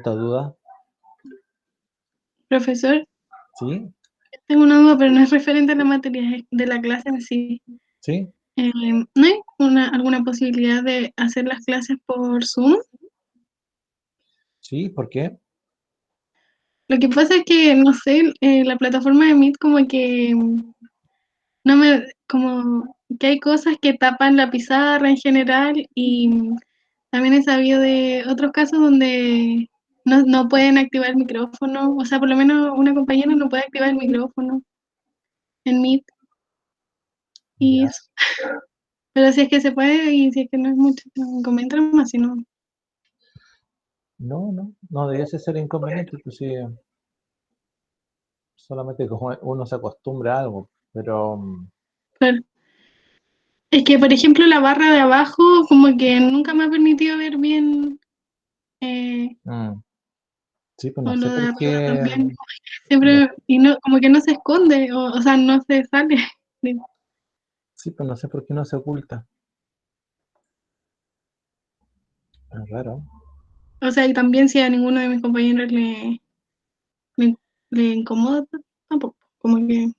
duda? Profesor, ¿Sí? tengo una duda, pero no es referente a la materia, es de la clase en sí. ¿Sí? ¿No hay alguna posibilidad de hacer las clases por Zoom? ¿Sí? ¿Por qué? Lo que pasa es que, no sé, la plataforma de Meet como que no me, como que hay cosas que tapan la pizarra en general y también he sabido de otros casos donde no pueden activar el micrófono, o sea, por lo menos una compañera no puede activar el micrófono en Meet y Ya. eso. Pero si es que se puede y si es que no es mucho, comentan más, si no. No debiese ser inconveniente, pues sí, solamente como uno se acostumbra a algo, pero Claro. Es que, por ejemplo, la barra de abajo como que nunca me ha permitido ver bien, eh, mm, sí, pues o no lo sé de por arriba qué, también. no, Siempre, y no, como que no se esconde, o sea, no se sale. sí, pues no sé por qué no se oculta. Es raro. O sea, y también si a ninguno de mis compañeros le, le incomoda, tampoco, como que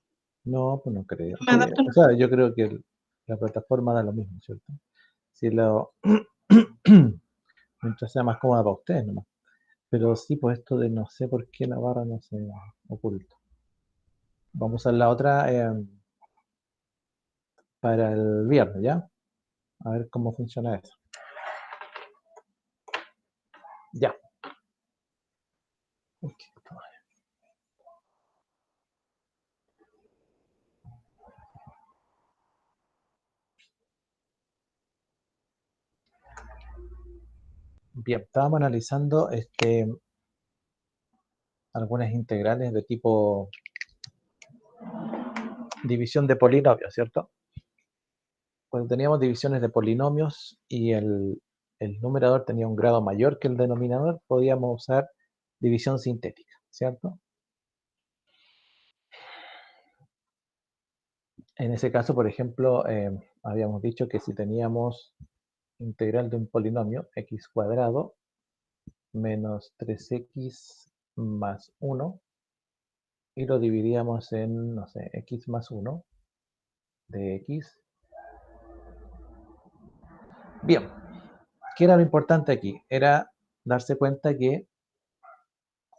No, pues no creo. me Sí, adapto. o sea, yo creo que la plataforma da lo mismo, ¿cierto? Si lo, mientras sea más cómoda para ustedes nomás. Pero sí, pues esto de no sé por qué la barra no se oculta. Vamos a la otra para el viernes, ¿ya? A ver cómo funciona eso. Ya. Ok. Bien, estábamos analizando algunas integrales de tipo división de polinomios, ¿cierto? Cuando teníamos divisiones de polinomios y el numerador tenía un grado mayor que el denominador, podíamos usar división sintética, ¿cierto? En ese caso, por ejemplo, habíamos dicho que si teníamos integral de un polinomio x cuadrado menos 3x más 1 y lo dividíamos en, no sé, x más 1 de x. Bien, ¿qué era lo importante aquí? Era darse cuenta que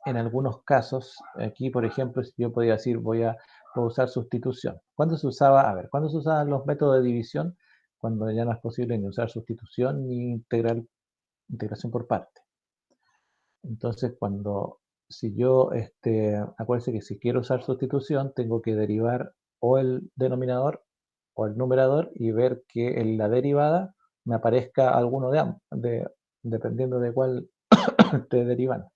en algunos casos, aquí por ejemplo, si yo podía decir voy a usar sustitución. ¿Cuándo se usaba? A ver, ¿cuándo se usaban los métodos de división? Cuando ya no es posible ni usar sustitución ni integración por parte. Entonces, si yo, acuérdense que si quiero usar sustitución, tengo que derivar o el denominador o el numerador y ver que en la derivada me aparezca alguno de ambos, dependiendo de cuál esté derivando.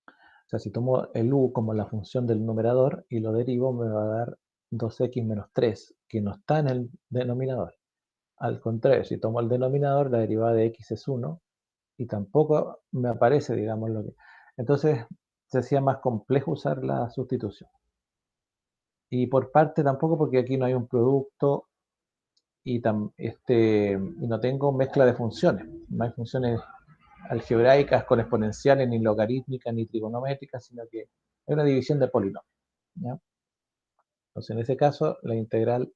O sea, si tomo el u como la función del numerador y lo derivo, me va a dar 2x menos 3, que no está en el denominador. Al contrario, si tomo el denominador, la derivada de x es 1 y tampoco me aparece, digamos, lo que... Entonces, se hacía más complejo usar la sustitución. Y por parte tampoco, porque aquí no hay un producto y no tengo mezcla de funciones. No hay funciones algebraicas con exponenciales, ni logarítmicas, ni trigonométricas, sino que hay una división de polinomios, ¿ya? Entonces, en ese caso, la integral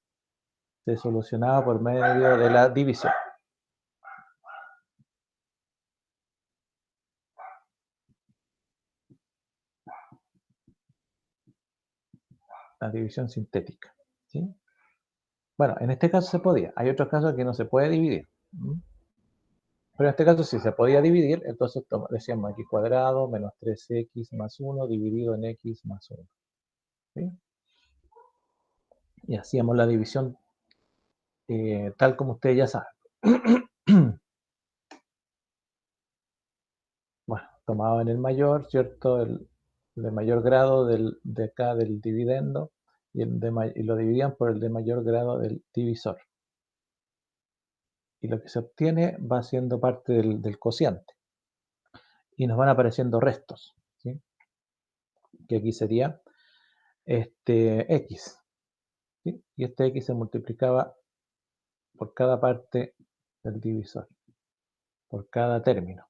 se solucionaba por medio de la división. La división sintética, ¿sí? Bueno, en este caso se podía. Hay otros casos que no se puede dividir. Pero en este caso sí se podía dividir, entonces decíamos x cuadrado menos 3x más 1 dividido en x más 1. ¿Sí? Y hacíamos la división tal como ustedes ya saben. Bueno, tomaban el mayor, ¿cierto? El de mayor grado de acá del dividendo y lo dividían por el de mayor grado del divisor. Y lo que se obtiene va siendo parte del cociente. Y nos van apareciendo restos, ¿sí? Que aquí sería x. ¿Sí? Y este x se multiplicaba por cada parte del divisor, por cada término.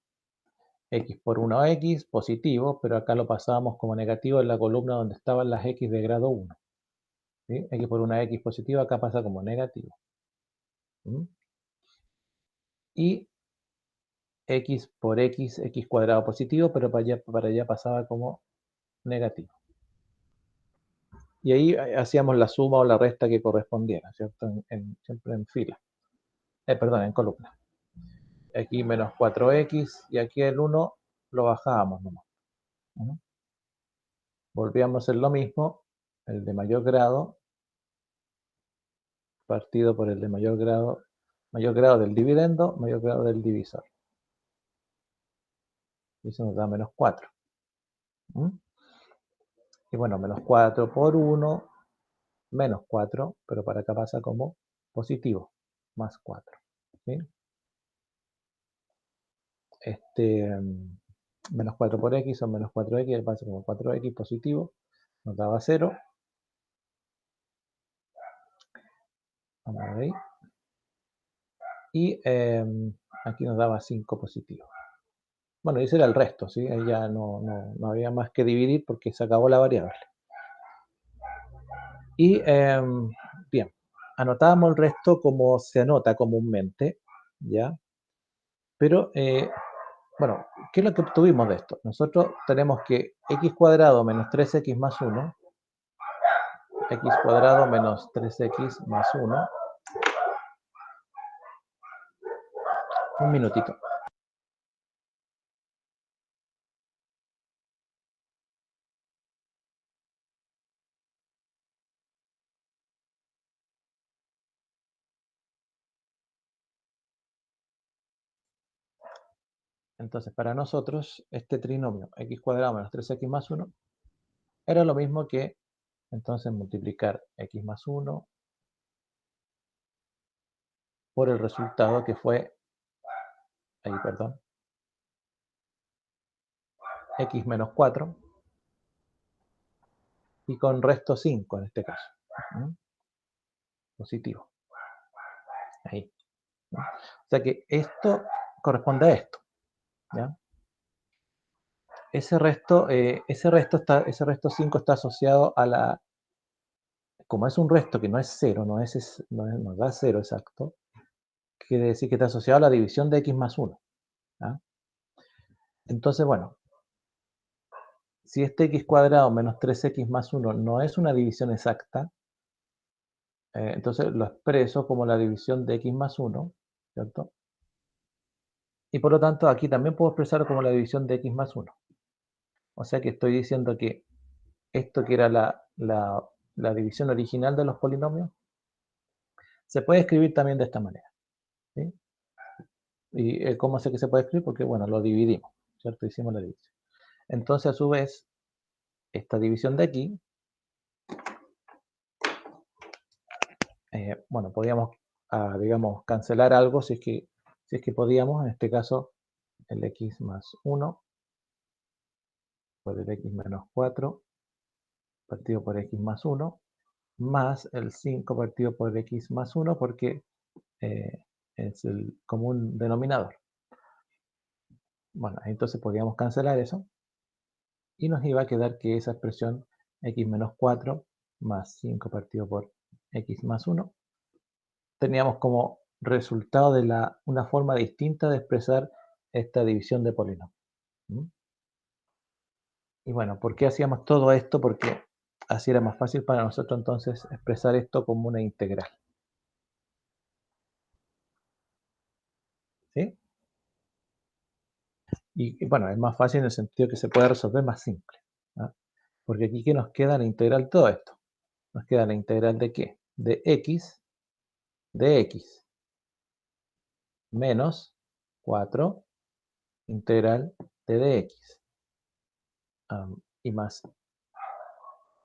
x por 1x, positivo, pero acá lo pasábamos como negativo en la columna donde estaban las x de grado 1. ¿Sí? X por 1x positivo, acá pasa como negativo. ¿Mm? Y x por x cuadrado positivo, pero para allá pasaba como negativo. Y ahí hacíamos la suma o la resta que correspondiera, ¿cierto? Siempre en fila. Perdón, en columna. Aquí menos 4x y aquí el 1 lo bajábamos nomás. ¿Mm? Volvíamos a hacer lo mismo, el de mayor grado, partido por el de mayor grado del dividendo, mayor grado del divisor. Y eso nos da menos 4. ¿Mm? Y bueno, menos 4 por 1, menos 4, pero para acá pasa como positivo, más 4. ¿Sí? Menos 4 por x son menos 4x, pasa como 4x positivo, nos daba 0. Vamos a ver ahí. Y aquí nos daba 5 positivo. Bueno, ese era el resto, ¿sí? Ahí ya no había más que dividir porque se acabó la variable. Y bien, anotábamos el resto como se anota comúnmente, ¿ya? Pero, bueno, ¿qué es lo que obtuvimos de esto? Nosotros tenemos que x cuadrado menos 3x más 1, x cuadrado menos 3x más 1, un minutito. Entonces, para nosotros, este trinomio x cuadrado menos 3x más 1 era lo mismo que, entonces, multiplicar x más 1 por el resultado que fue, ahí, perdón, x menos 4, y con resto 5 en este caso. ¿Mm? Positivo. Ahí. ¿No? O sea que esto corresponde a esto. ¿Ya? Ese resto 5 está asociado a la, como es un resto que no es 0, no nos da 0 exacto, quiere decir que está asociado a la división de x más 1. ¿Ya? Entonces, bueno, si este x cuadrado menos 3x más 1 no es una división exacta, entonces lo expreso como la división de x más 1, ¿cierto? Y por lo tanto aquí también puedo expresar como la división de x más 1. O sea que estoy diciendo que esto que era la división original de los polinomios, se puede escribir también de esta manera. ¿Sí? ¿Y cómo sé que se puede escribir? Porque, bueno, lo dividimos, ¿cierto? Hicimos la división. Entonces, a su vez, esta división de aquí, bueno, podíamos, digamos, cancelar algo si es que podíamos, en este caso, el x más 1 por el x menos 4 partido por x más 1, más el 5 partido por x más 1, porque es el común denominador. Bueno, entonces podríamos cancelar eso y nos iba a quedar que esa expresión x menos 4 más 5 partido por x más 1 teníamos como resultado de una forma distinta de expresar esta división de polinomios. ¿Mm? Y bueno, ¿por qué hacíamos todo esto? Porque así era más fácil para nosotros entonces expresar esto como una integral. ¿Sí? Y bueno, es más fácil en el sentido que se puede resolver más simple. ¿No? Porque aquí, ¿qué nos queda la integral todo esto? Nos queda la integral de ¿qué? De x menos 4 integral de dx. Y más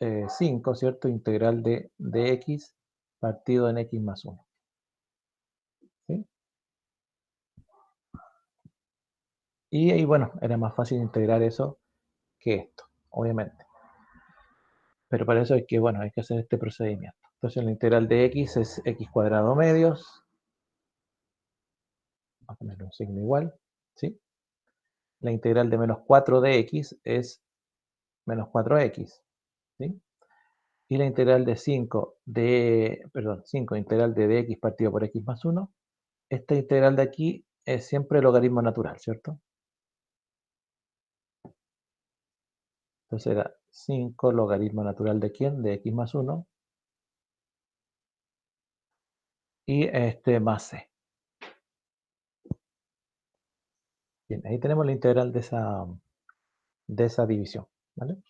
5, ¿cierto? Integral de dx partido en x más 1. ¿Sí? Y ahí, bueno, era más fácil integrar eso que esto, obviamente. Pero para eso hay que, bueno, hay que hacer este procedimiento. Entonces la integral de x es x cuadrado medios. Vamos a poner un signo igual, ¿sí? la integral de menos 4 de x es menos 4x, ¿sí? Y la integral de 5 integral de dx partido por x más 1, esta integral de aquí es siempre logaritmo natural, ¿cierto? Entonces era 5 logaritmo natural de ¿quién? De x más 1 y este más c. Bien, ahí tenemos la integral de esa división, ¿vale?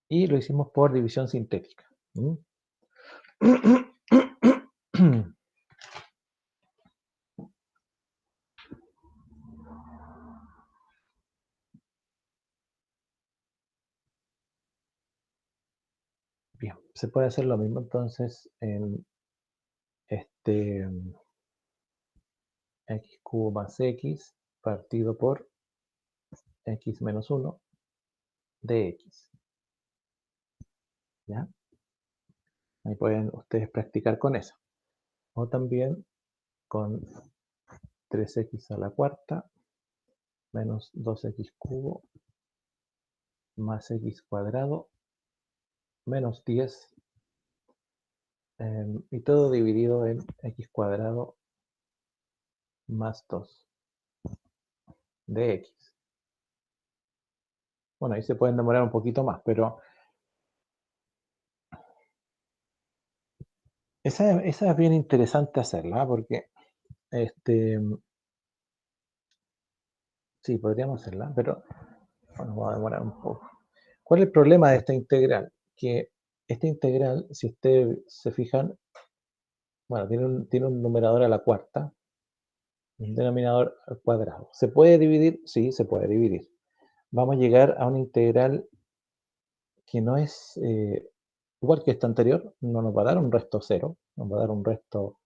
Y lo hicimos por división sintética. Bien, se puede hacer lo mismo entonces en este x cubo más x partido por x menos 1 de x. ¿Ya? Ahí pueden ustedes practicar con eso. O también con 3x a la cuarta menos 2x cubo más x cuadrado menos 10 y todo dividido en x cuadrado más 2 de x. Bueno, ahí se pueden demorar un poquito más, pero esa es bien interesante hacerla, porque sí, podríamos hacerla, pero bueno, vamos a demorar un poco. ¿Cuál es el problema de esta integral? Que esta integral, si ustedes se fijan, bueno, tiene un numerador a la cuarta, un denominador al cuadrado. ¿Se puede dividir? Sí, se puede dividir. Vamos a llegar a una integral que no es igual que esta anterior, no nos va a dar un resto cero, nos va a dar un resto,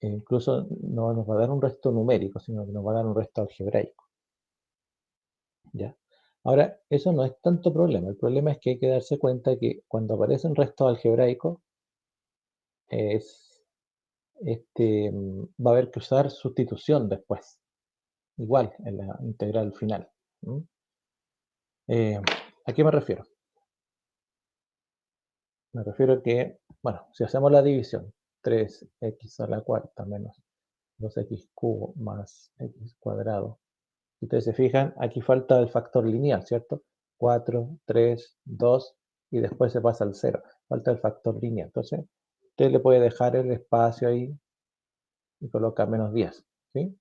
incluso no nos va a dar un resto numérico, sino que nos va a dar un resto algebraico. ¿Ya? Ahora, eso no es tanto problema. El problema es que hay que darse cuenta que cuando aparecen restos algebraicos, va a haber que usar sustitución después, igual en la integral final. Eh, ¿A qué me refiero? Me refiero a que, bueno, si hacemos la división, 3x a la cuarta menos 2x cubo más x cuadrado. Si ustedes se fijan, aquí falta el factor lineal, ¿cierto? 4, 3, 2 y después se pasa al 0. Falta el factor lineal. Entonces, usted le puede dejar el espacio ahí y coloca menos 10, ¿sí?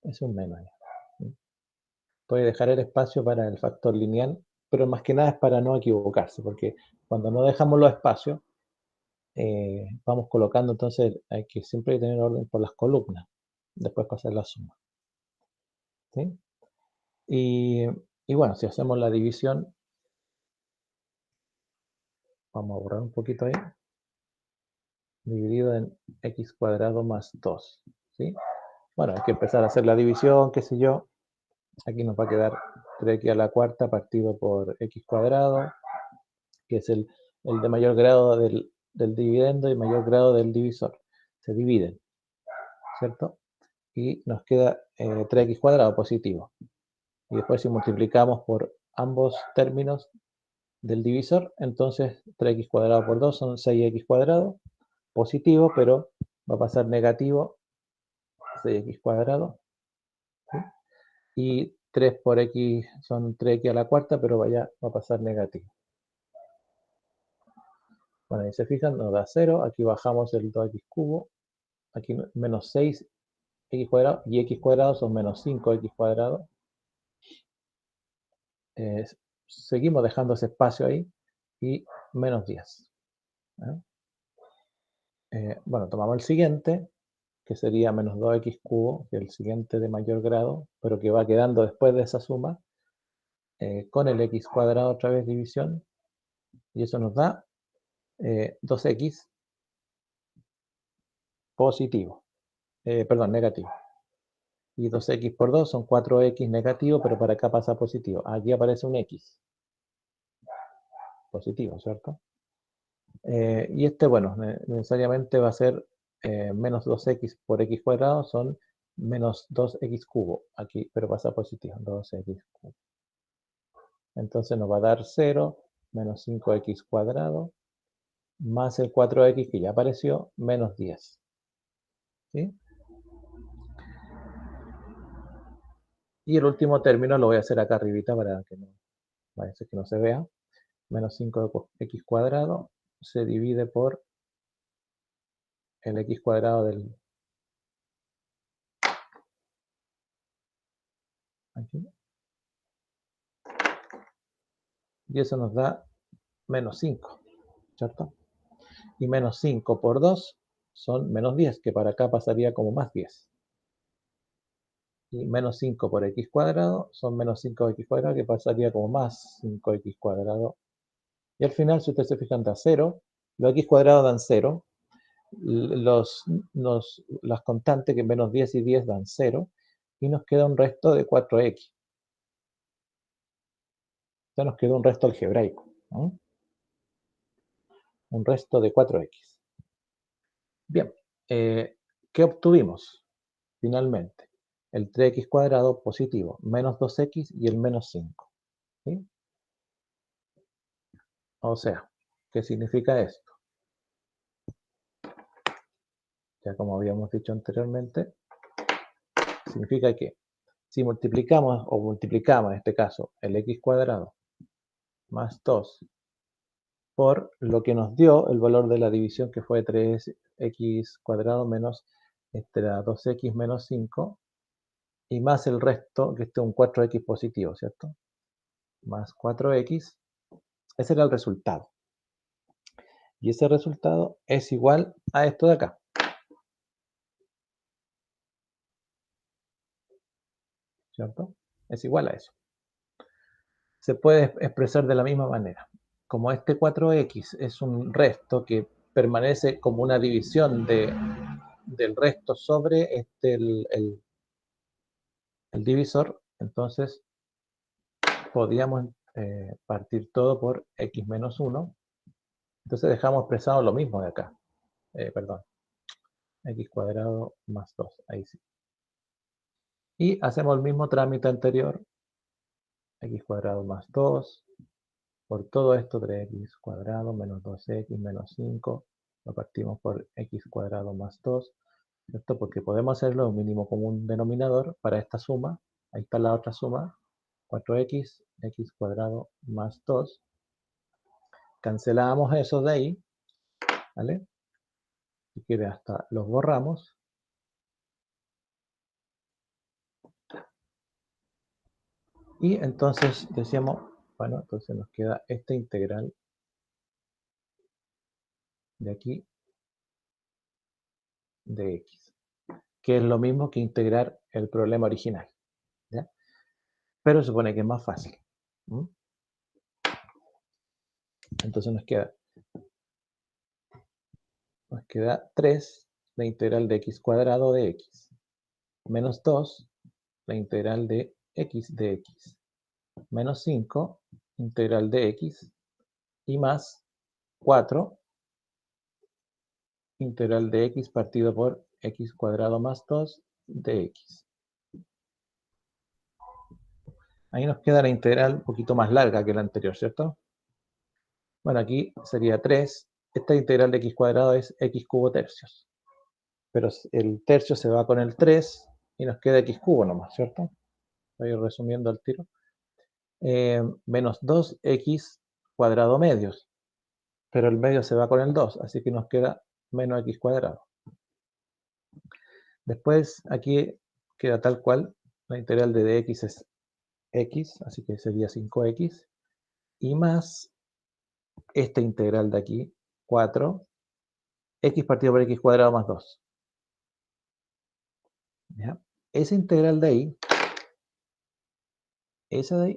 Es un menos. ¿Sí? Puede dejar el espacio para el factor lineal, pero más que nada es para no equivocarse, porque cuando no dejamos los espacios, vamos colocando, entonces hay que siempre tener orden por las columnas, después pasar la suma. ¿Sí? Y bueno, si hacemos la división, vamos a borrar un poquito ahí, dividido en x cuadrado más 2. ¿Sí? Bueno, hay que empezar a hacer la división, qué sé yo. Aquí nos va a quedar 3x a la cuarta partido por x cuadrado, que es el de mayor grado del dividendo y mayor grado del divisor. Se dividen, ¿cierto? Y nos queda 3x cuadrado positivo. Y después si multiplicamos por ambos términos del divisor, entonces 3x cuadrado por 2 son 6x cuadrado, positivo, pero va a pasar negativo, 6x cuadrado, ¿sí? Y 3 por x son 3x a la cuarta, pero va a pasar negativo. Bueno, ahí se fijan, nos da 0, aquí bajamos el 2x cubo, aquí menos 6x cuadrado, y x cuadrado son menos 5x cuadrado. Seguimos dejando ese espacio ahí, y menos 10. Bueno, tomamos el siguiente, que sería menos 2x cubo, que es el siguiente de mayor grado, pero que va quedando después de esa suma, con el x cuadrado otra vez división, y eso nos da 2x positivo, perdón, negativo. Y 2x por 2 son 4x negativo, pero para acá pasa positivo. Aquí aparece un x positivo, ¿cierto? Y bueno, necesariamente va a ser menos 2x por x cuadrado, son menos 2x cubo aquí, pero pasa positivo, 2x cubo. Entonces nos va a dar 0 menos 5x cuadrado más el 4x que ya apareció, menos 10. ¿Sí? Y el último término lo voy a hacer acá arribita para que no, parece que no se vea. Menos 5x cuadrado se divide por el x cuadrado del... Aquí. Y eso nos da menos 5, ¿cierto? Y menos 5 por 2 son menos 10, que para acá pasaría como más 10. Y menos 5 por x cuadrado son menos 5x cuadrado, que pasaría como más 5x cuadrado. Y al final, si ustedes se fijan, da 0. Los x cuadrados dan 0. Las constantes, que menos 10 y 10 dan 0. Y nos queda un resto de 4x. Ya nos quedó un resto algebraico, ¿no? Un resto de 4x. Bien, ¿qué obtuvimos finalmente? El 3x cuadrado positivo, menos 2x y el menos 5. ¿Sí? O sea, ¿qué significa esto? Ya como habíamos dicho anteriormente, significa que si multiplicamos en este caso el x cuadrado más 2 por lo que nos dio el valor de la división, que fue 3x cuadrado menos 2x menos 5, y más el resto, que este es un 4x positivo, ¿cierto? Más 4x, ese era el resultado. Y ese resultado es igual a esto de acá. ¿Cierto? Es igual a eso. Se puede expresar de la misma manera. Como este 4x es un resto que permanece como una división del resto sobre el divisor, entonces podríamos partir todo por x menos 1. Entonces dejamos expresado lo mismo de acá. Perdón. X cuadrado más 2. Ahí sí. Y hacemos el mismo trámite anterior. X cuadrado más 2. Por todo esto, 3x cuadrado menos 2x menos 5. Lo partimos por x cuadrado más 2. ¿Cierto? Porque podemos hacerlo un mínimo común denominador para esta suma. Ahí está la otra suma. 4x, x cuadrado más 2. Cancelamos eso de ahí. ¿Vale? Si quiere, hasta los borramos. Y entonces decíamos, bueno, entonces nos queda esta integral de aquí de x, que es lo mismo que integrar el problema original, ¿ya? Pero se supone que es más fácil. ¿Mm? Entonces nos queda 3, la integral de x cuadrado de x, menos 2, la integral de x, menos 5, integral de x, y más 4, integral de x partido por x cuadrado más 2 de x. Ahí nos queda la integral un poquito más larga que la anterior, ¿cierto? Bueno, aquí sería 3. Esta integral de x cuadrado es x cubo tercios. Pero el tercio se va con el 3 y nos queda x cubo nomás, ¿cierto? Estoy resumiendo al tiro. Menos 2x cuadrado medios. Pero el medio se va con el 2, así que nos queda menos x cuadrado. Después aquí queda tal cual. La integral de dx es x, así que sería 5x. Y más esta integral de aquí, 4, x partido por x cuadrado más 2. ¿Ya? Esa integral de ahí,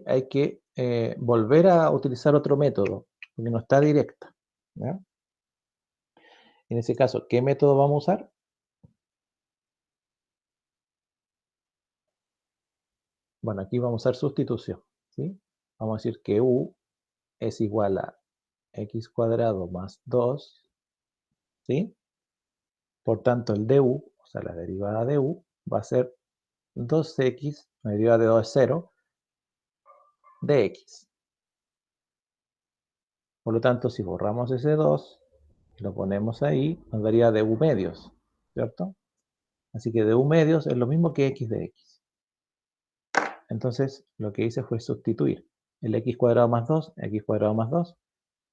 hay que volver a utilizar otro método, porque no está directa. ¿Ya? En ese caso, ¿qué método vamos a usar? Bueno, aquí vamos a usar sustitución. ¿Sí? Vamos a decir que u es igual a x cuadrado más 2. ¿Sí? Por tanto, el du, o sea, la derivada de u, va a ser 2x, la derivada de 2 es 0, de x. Por lo tanto, si borramos ese 2, lo ponemos ahí, nos daría du medios, ¿cierto? Así que du medios es lo mismo que x de x. Entonces, lo que hice fue sustituir el x cuadrado más 2, x cuadrado más 2,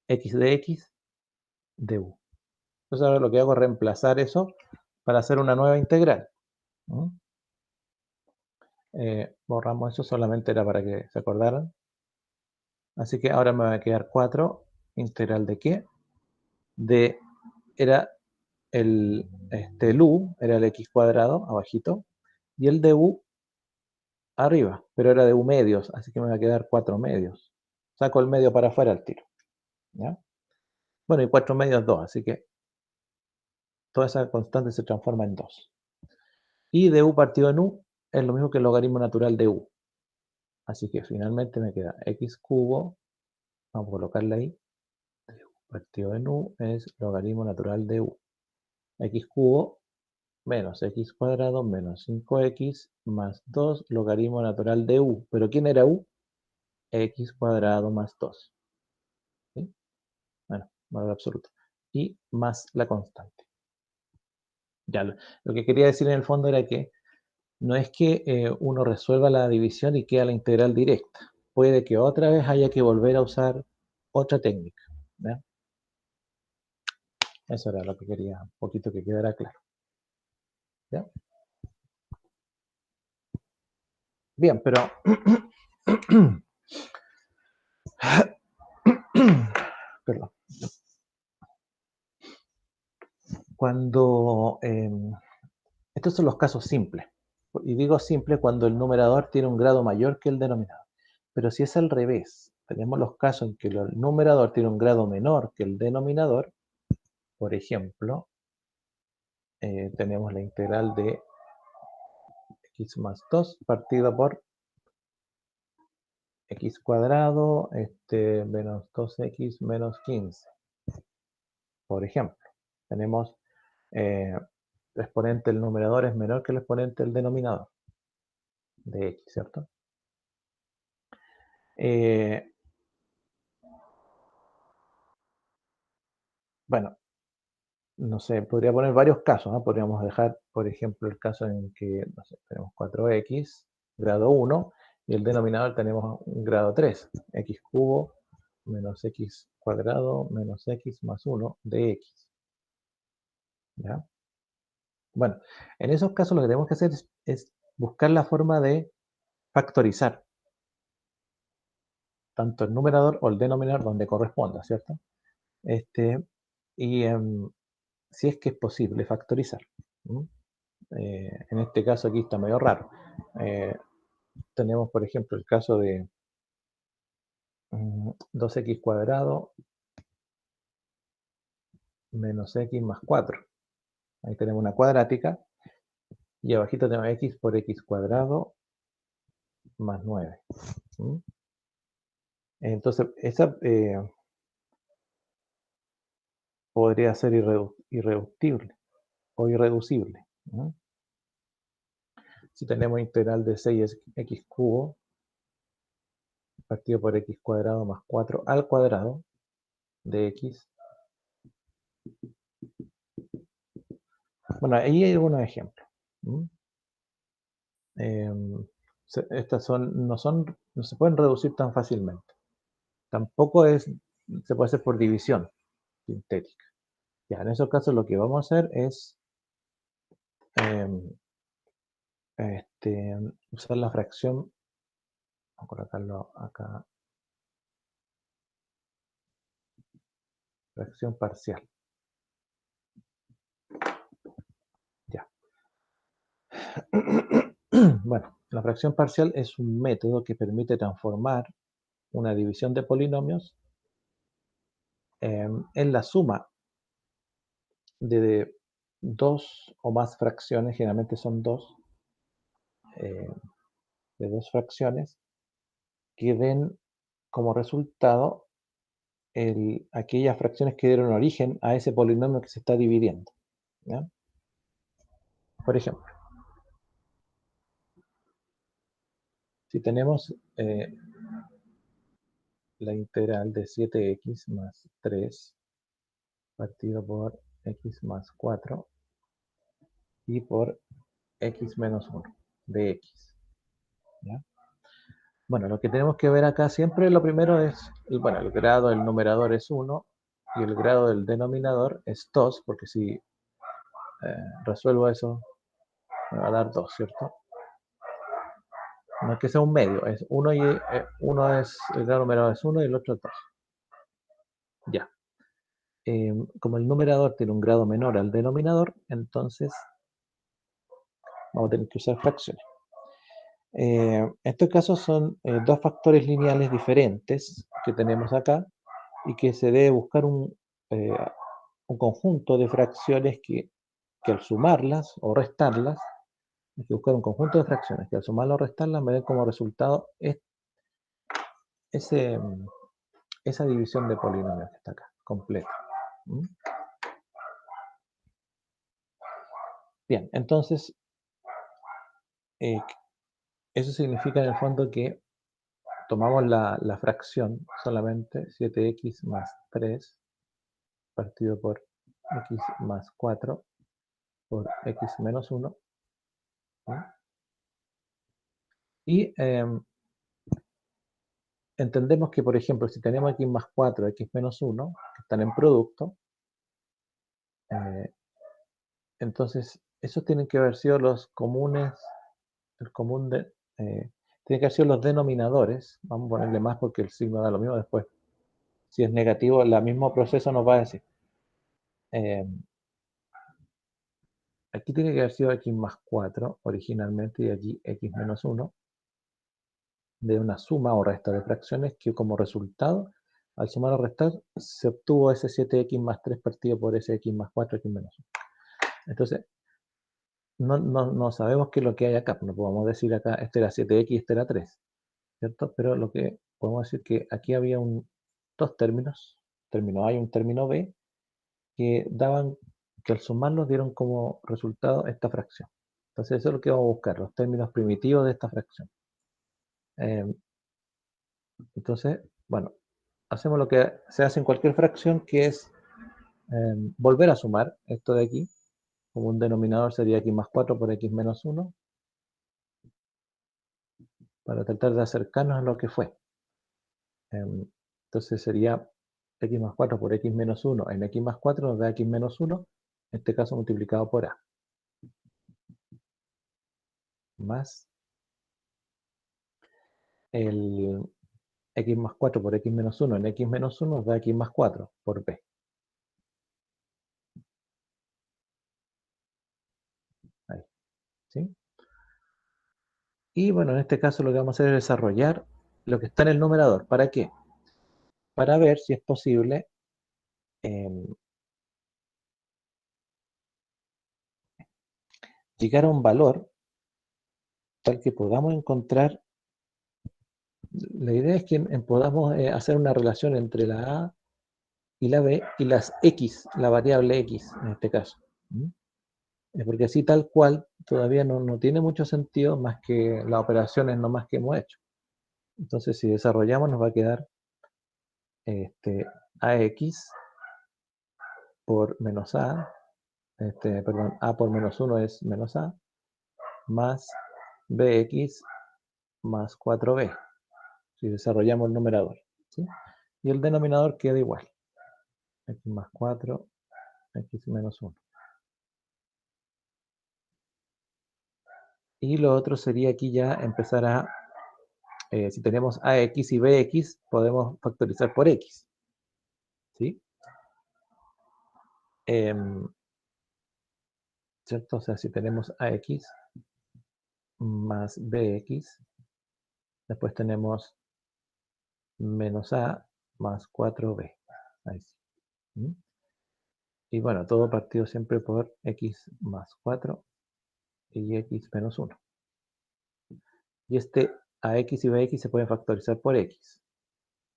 x de x, du. Entonces ahora lo que hago es reemplazar eso para hacer una nueva integral. ¿No? Borramos eso, solamente era para que se acordaran. Así que ahora me va a quedar 4, integral de qué? Era el u, era el x cuadrado, abajito, y el du arriba, pero era de u medios, así que me va a quedar 4 medios. Saco el medio para afuera al tiro. ¿Ya? Bueno, y 4 medios 2, así que toda esa constante se transforma en 2. Y du partido en u es lo mismo que el logaritmo natural de u. Así que finalmente me queda x cubo, vamos a colocarle ahí, du partido en u es logaritmo natural de u. X cubo menos x cuadrado menos 5x más 2 logaritmo natural de u. ¿Pero quién era u? X cuadrado más 2. ¿Sí? Bueno, valor absoluto. Y más la constante. Ya, lo que quería decir en el fondo era que no es que uno resuelva la división y queda la integral directa. Puede que otra vez haya que volver a usar otra técnica. ¿Ya? Eso era lo que quería un poquito que quedara claro. ¿Ya? Bien, pero perdón. Cuando estos son los casos simples. Y digo simple cuando el numerador tiene un grado mayor que el denominador. Pero si es al revés, tenemos los casos en que el numerador tiene un grado menor que el denominador. Por ejemplo, tenemos la integral de x más 2 partido por x cuadrado menos 2x menos 15. Por ejemplo, tenemos el exponente del numerador es menor que el exponente del denominador de x, ¿cierto? Bueno, no sé, podría poner varios casos, ¿no? Podríamos dejar, por ejemplo, el caso en que, no sé, tenemos 4x, grado 1, y el denominador tenemos un grado 3, x cubo menos x cuadrado menos x más 1 de x. ¿Ya? Bueno, en esos casos lo que tenemos que hacer es buscar la forma de factorizar tanto el numerador o el denominador donde corresponda, ¿cierto? Y si es que es posible factorizar. En este caso aquí está medio raro. Tenemos, por ejemplo, el caso de 2x cuadrado menos x más 4. Ahí tenemos una cuadrática. Y abajito tenemos x por x cuadrado más 9. Entonces, esa podría ser irreductible o irreducible. Si tenemos integral de 6x cubo partido por x cuadrado más 4 al cuadrado de x. Bueno, ahí hay algunos ejemplos. Estas no se pueden reducir tan fácilmente. Tampoco se puede hacer por división sintética. Ya, en esos casos lo que vamos a hacer es usar la fracción, vamos a colocarlo acá, fracción parcial. Ya. Bueno, la fracción parcial es un método que permite transformar una división de polinomios en la suma de dos o más fracciones, generalmente son dos, de dos fracciones, que den como resultado aquellas fracciones que dieron origen a ese polinomio que se está dividiendo. ¿Ya? Por ejemplo, Si tenemos la integral de 7x más 3 partido por x más 4 y por x menos 1 de x. ¿Ya? Bueno, lo que tenemos que ver acá siempre, lo primero es, bueno, el grado del numerador es 1 y el grado del denominador es 2, porque si resuelvo eso me va a dar 2, ¿cierto? No es que sea un medio, es 1 y uno es, el grado numerador es 1 y el otro es 2. Ya. Como el numerador tiene un grado menor al denominador, entonces vamos a tener que usar fracciones. En estos casos son dos factores lineales diferentes que tenemos acá y que se debe buscar un conjunto de fracciones que al sumarlas o restarlas, hay que buscar un conjunto de fracciones que al sumarlas o restarlas me den como resultado esa división de polinomios que está acá, completa. ¿Mm? Bien, entonces eso significa en el fondo que tomamos la fracción solamente 7x más 3 partido por x más 4 por x menos 1. ¿Sí? Y entendemos que, por ejemplo, si tenemos x más 4, x menos 1, que están en producto, entonces esos tienen que haber sido los comunes, el común de, tienen que haber sido los denominadores, vamos a ponerle más porque el signo da lo mismo después. Si es negativo, el mismo proceso nos va a decir. Aquí tiene que haber sido x más 4 originalmente y aquí x menos 1 de una suma o resta de fracciones que como resultado, al sumar o restar, se obtuvo ese 7x más 3 partido por ese x más 4, x menos 1. Entonces, no sabemos qué es lo que hay acá. No podemos decir acá, este era 7x, este era 3. ¿Cierto? Pero lo que podemos decir que aquí había dos términos. Término A y un término B que daban, que al sumarlos dieron como resultado esta fracción. Entonces eso es lo que vamos a buscar, los términos primitivos de esta fracción. Entonces, bueno, hacemos lo que se hace en cualquier fracción, que es volver a sumar esto de aquí. Como un denominador sería x más 4 por x menos 1, para tratar de acercarnos a lo que fue. Entonces sería x más 4 por x menos 1 en x más 4 nos da x menos 1, en este caso multiplicado por a. Más el x más 4 por x menos 1 en x menos 1 nos da x más 4 por b. Ahí, ¿sí? Y bueno, en este caso lo que vamos a hacer es desarrollar lo que está en el numerador. ¿Para qué? Para ver si es posible llegar a un valor tal que podamos encontrar. La idea es que podamos hacer una relación entre la A y la B y las X, la variable X en este caso. Porque así tal cual todavía no tiene mucho sentido más que las operaciones nomás que hemos hecho. Entonces si desarrollamos nos va a quedar AX por menos A, perdón, A por menos 1 es menos A, más BX más 4B, si desarrollamos el numerador. ¿Sí? Y el denominador queda igual, X más 4, X menos 1. Y lo otro sería aquí ya empezar a, si tenemos AX y BX, podemos factorizar por X. ¿Sí? ¿Cierto? O sea, si tenemos AX más BX, después tenemos menos A más 4B. Ahí sí. ¿Mm? Y bueno, todo partido siempre por X más 4 y X menos 1. Y AX y BX se pueden factorizar por X.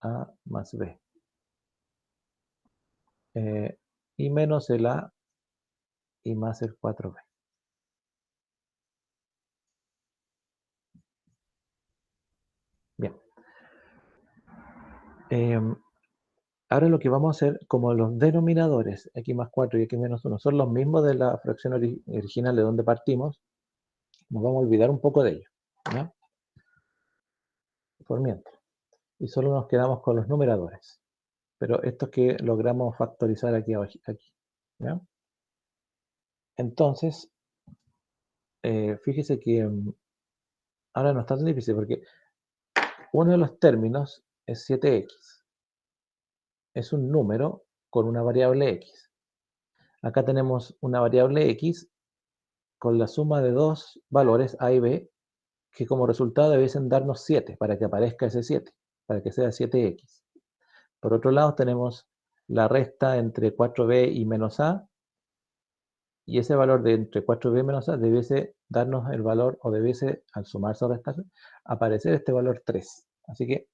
A más B. Y menos el A y más el 4B. Ahora lo que vamos a hacer, como los denominadores, x más 4 y x menos 1, son los mismos de la fracción original de donde partimos, nos vamos a olvidar un poco de ellos, ¿ya? Por mientras. Y solo nos quedamos con los numeradores. Pero estos que logramos factorizar aquí abajo, aquí, ¿ya? Entonces, fíjese que ahora no está tan difícil porque uno de los términos es 7x. Es un número con una variable x. Acá tenemos una variable x con la suma de dos valores a y b que como resultado debiesen darnos 7 para que aparezca ese 7, para que sea 7x. Por otro lado tenemos la resta entre 4b y menos a, y ese valor de entre 4b y menos a debiese darnos el valor, o debiese, al sumarse o restarse, aparecer este valor 3. Así que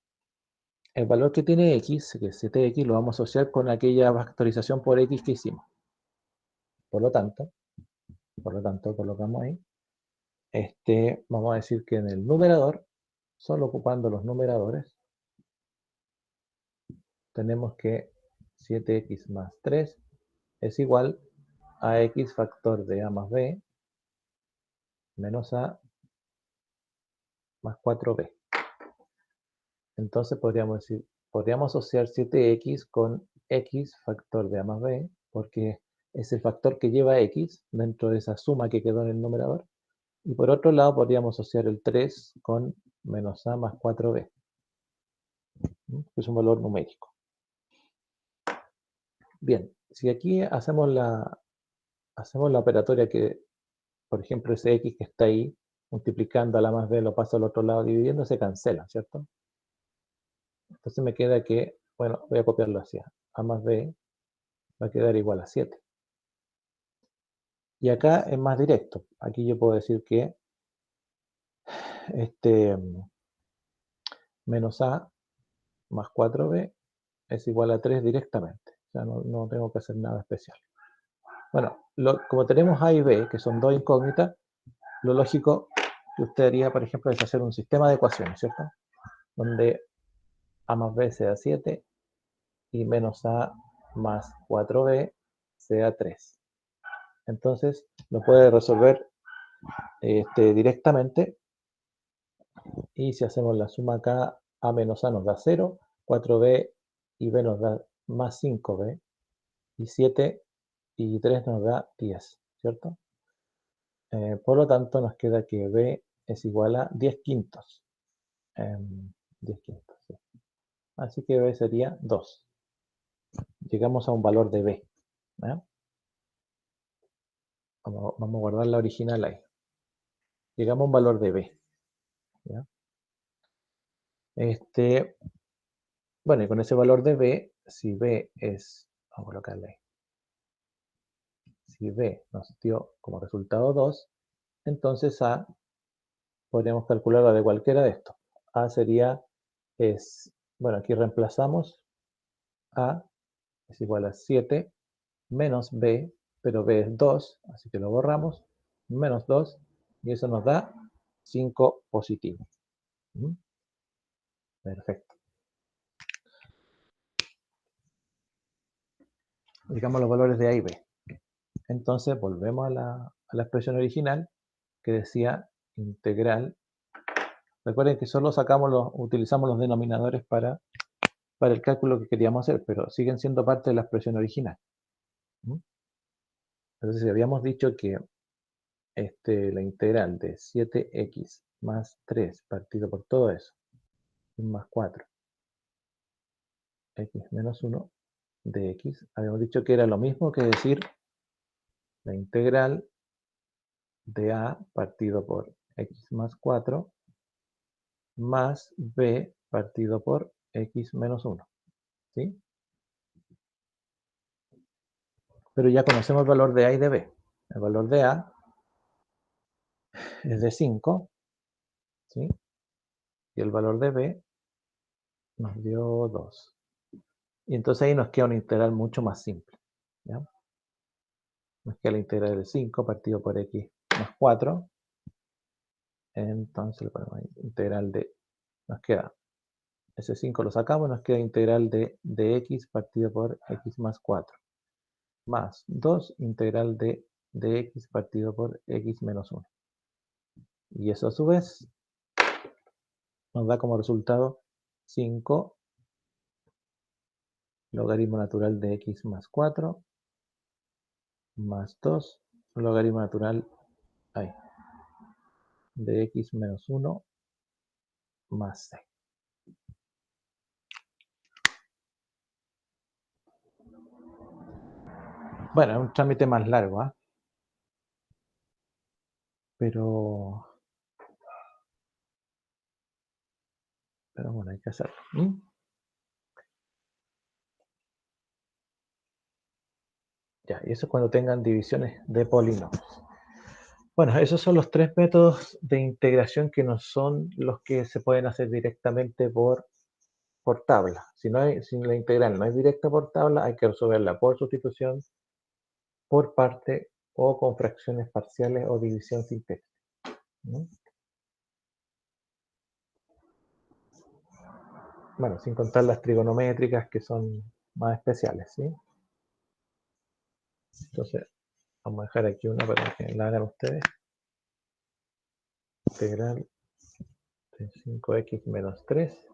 el valor que tiene x, que es 7x, lo vamos a asociar con aquella factorización por x que hicimos. Por lo tanto, colocamos ahí, vamos a decir que en el numerador, solo ocupando los numeradores, tenemos que 7x más 3 es igual a x factor de a más b menos a más 4b. Entonces podríamos asociar 7x con x factor de a más b, porque es el factor que lleva x dentro de esa suma que quedó en el numerador. Y por otro lado podríamos asociar el 3 con menos a más 4b, que es un valor numérico. Bien, si aquí hacemos la operatoria que, por ejemplo, ese x que está ahí, multiplicando a la más b, lo paso al otro lado dividiendo, se cancela, ¿cierto? Entonces me queda que, bueno, voy a copiarlo hacia a más b, va a quedar igual a 7. Y acá es más directo. Aquí yo puedo decir que menos a más 4b es igual a 3 directamente. O sea, no tengo que hacer nada especial. Bueno, como tenemos a y b, que son dos incógnitas, lo lógico que usted haría, por ejemplo, es hacer un sistema de ecuaciones, ¿cierto? Donde a más b sea 7 y menos a más 4b sea 3. Entonces, lo puede resolver directamente. Y si hacemos la suma acá, a menos a nos da 0, 4b y b nos da más 5b, y 7 y 3 nos da 10, ¿cierto? Por lo tanto, nos queda que b es igual a 10 quintos. 10 quintos, sí. Así que b sería 2. Llegamos a un valor de b. ¿eh? Vamos a guardar la original ahí. Llegamos a un valor de b. ¿ya? Bueno, y con ese valor de b, si b es, vamos a colocarle ahí, si b nos dio como resultado 2, entonces a podríamos calcularla de cualquiera de estos. A sería, bueno, aquí reemplazamos a es igual a 7 menos b, pero b es 2, así que lo borramos, menos 2, y eso nos da 5 positivo. Perfecto. Digamos los valores de a y b. Entonces volvemos a la expresión original que decía integral. Recuerden que solo utilizamos los denominadores para el cálculo que queríamos hacer, pero siguen siendo parte de la expresión original. Entonces, si habíamos dicho que la integral de 7x más 3 partido por todo eso, más 4, x menos 1 de x, habíamos dicho que era lo mismo que decir la integral de a partido por x más 4 más b partido por x menos 1. ¿Sí? Pero ya conocemos el valor de a y de b. El valor de a es de 5, ¿sí? Y el valor de b nos dio 2. Y entonces ahí nos queda una integral mucho más simple. ¿ya? Nos queda la integral de 5 partido por x más 4. Entonces le ponemos ahí, integral de, nos queda ese 5 lo sacamos, nos queda integral de x partido por x más 4, más 2 integral de x partido por x menos 1. Y eso a su vez nos da como resultado 5 logaritmo natural de x más 4 más 2 logaritmo natural de x menos 1 más 6. Bueno, es un trámite más largo, ¿eh? Pero bueno, hay que hacerlo. Ya, y eso es cuando tengan divisiones de polinomios. Bueno, esos son los tres métodos de integración que no son los que se pueden hacer directamente por tabla. Si la integral no es directa por tabla, hay que resolverla por sustitución, por parte o con fracciones parciales o división sintética. Bueno, sin contar las trigonométricas que son más especiales, ¿sí? Entonces, vamos a dejar aquí una para que la hagan ustedes. Integral de 5x menos 3,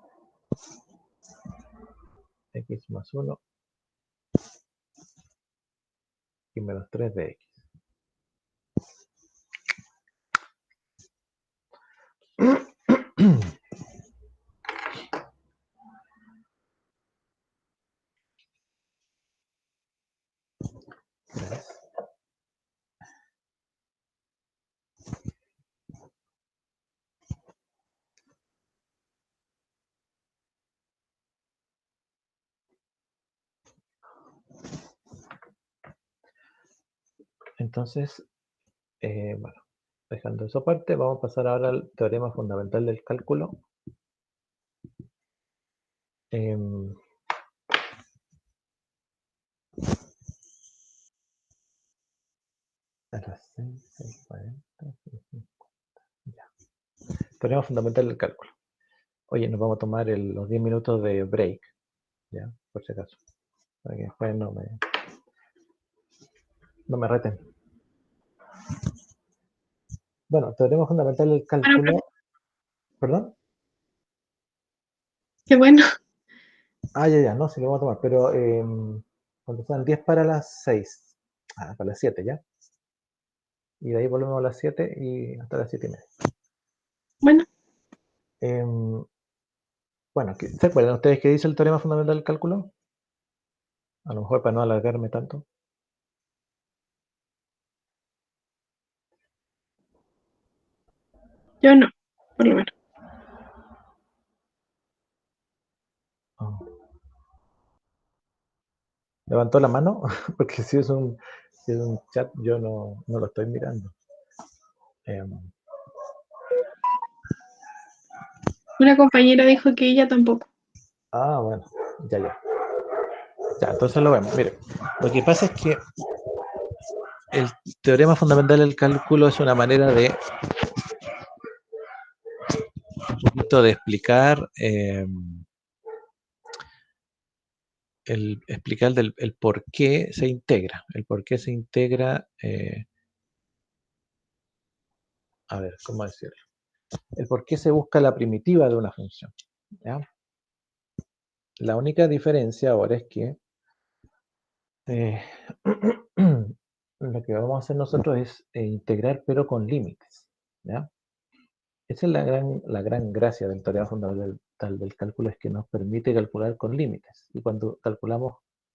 x más 1 y menos 3 de x. Entonces, bueno, dejando eso aparte, vamos a pasar ahora al teorema fundamental del cálculo. A las 6:40. Ya. Teorema fundamental del cálculo. Oye, nos vamos a tomar los 10 minutos de break, ya, por si acaso, para que después no me reten. Bueno, teorema fundamental del cálculo. ¿Perdón? Qué bueno. Ya, no, sí lo vamos a tomar, pero cuando sean 10 para las 6, para las 7, ¿ya? Y de ahí volvemos a las 7 y hasta las 7:30. Bueno, Bueno, ¿se acuerdan ustedes qué dice el teorema fundamental del cálculo? A lo mejor para no alargarme tanto. yo no, por lo menos. ¿Levantó la mano? Porque si es un chat, yo no lo estoy mirando. Una compañera dijo que ella tampoco. Bueno, ya. Ya, entonces lo vemos. Mire, lo que pasa es que el teorema fundamental del cálculo es una manera de un poquito de explicar explicar el por qué se integra. El por qué se integra, a ver, ¿cómo decirlo? El por qué se busca la primitiva de una función. ¿Ya? La única diferencia ahora es que lo que vamos a hacer nosotros es integrar pero con límites. ¿Ya? Esa es la gran gracia del teorema fundamental del cálculo, es que nos permite calcular con límites. Y cuando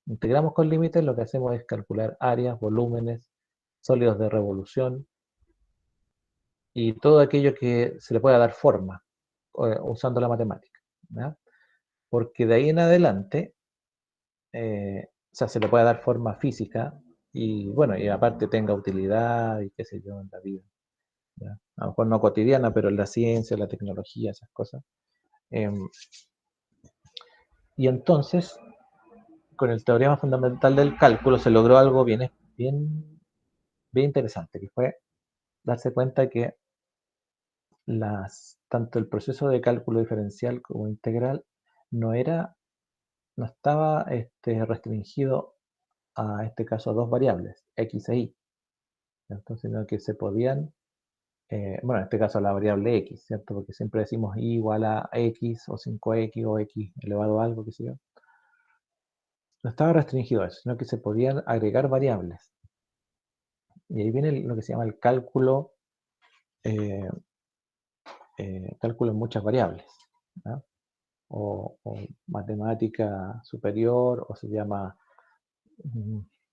integramos con límites, lo que hacemos es calcular áreas, volúmenes, sólidos de revolución y todo aquello que se le pueda dar forma usando la matemática. ¿Ya? Porque de ahí en adelante, o sea, se le puede dar forma física y bueno, y aparte tenga utilidad y qué sé yo en la vida. ¿Ya? A lo mejor no cotidiana, pero en la ciencia, la tecnología, esas cosas. Y entonces, con el teorema fundamental del cálculo se logró algo bien interesante, que fue darse cuenta que tanto el proceso de cálculo diferencial como integral no estaba restringido a este caso dos variables, x e y, ¿cierto? Sino que se podían, bueno, en este caso la variable x, ¿cierto? Porque siempre decimos y igual a x o 5x o x elevado a algo, qué sé yo. No estaba restringido a eso, sino que se podían agregar variables. Y ahí viene lo que se llama el cálculo, cálculo en muchas variables, ¿no? O matemática superior, o se llama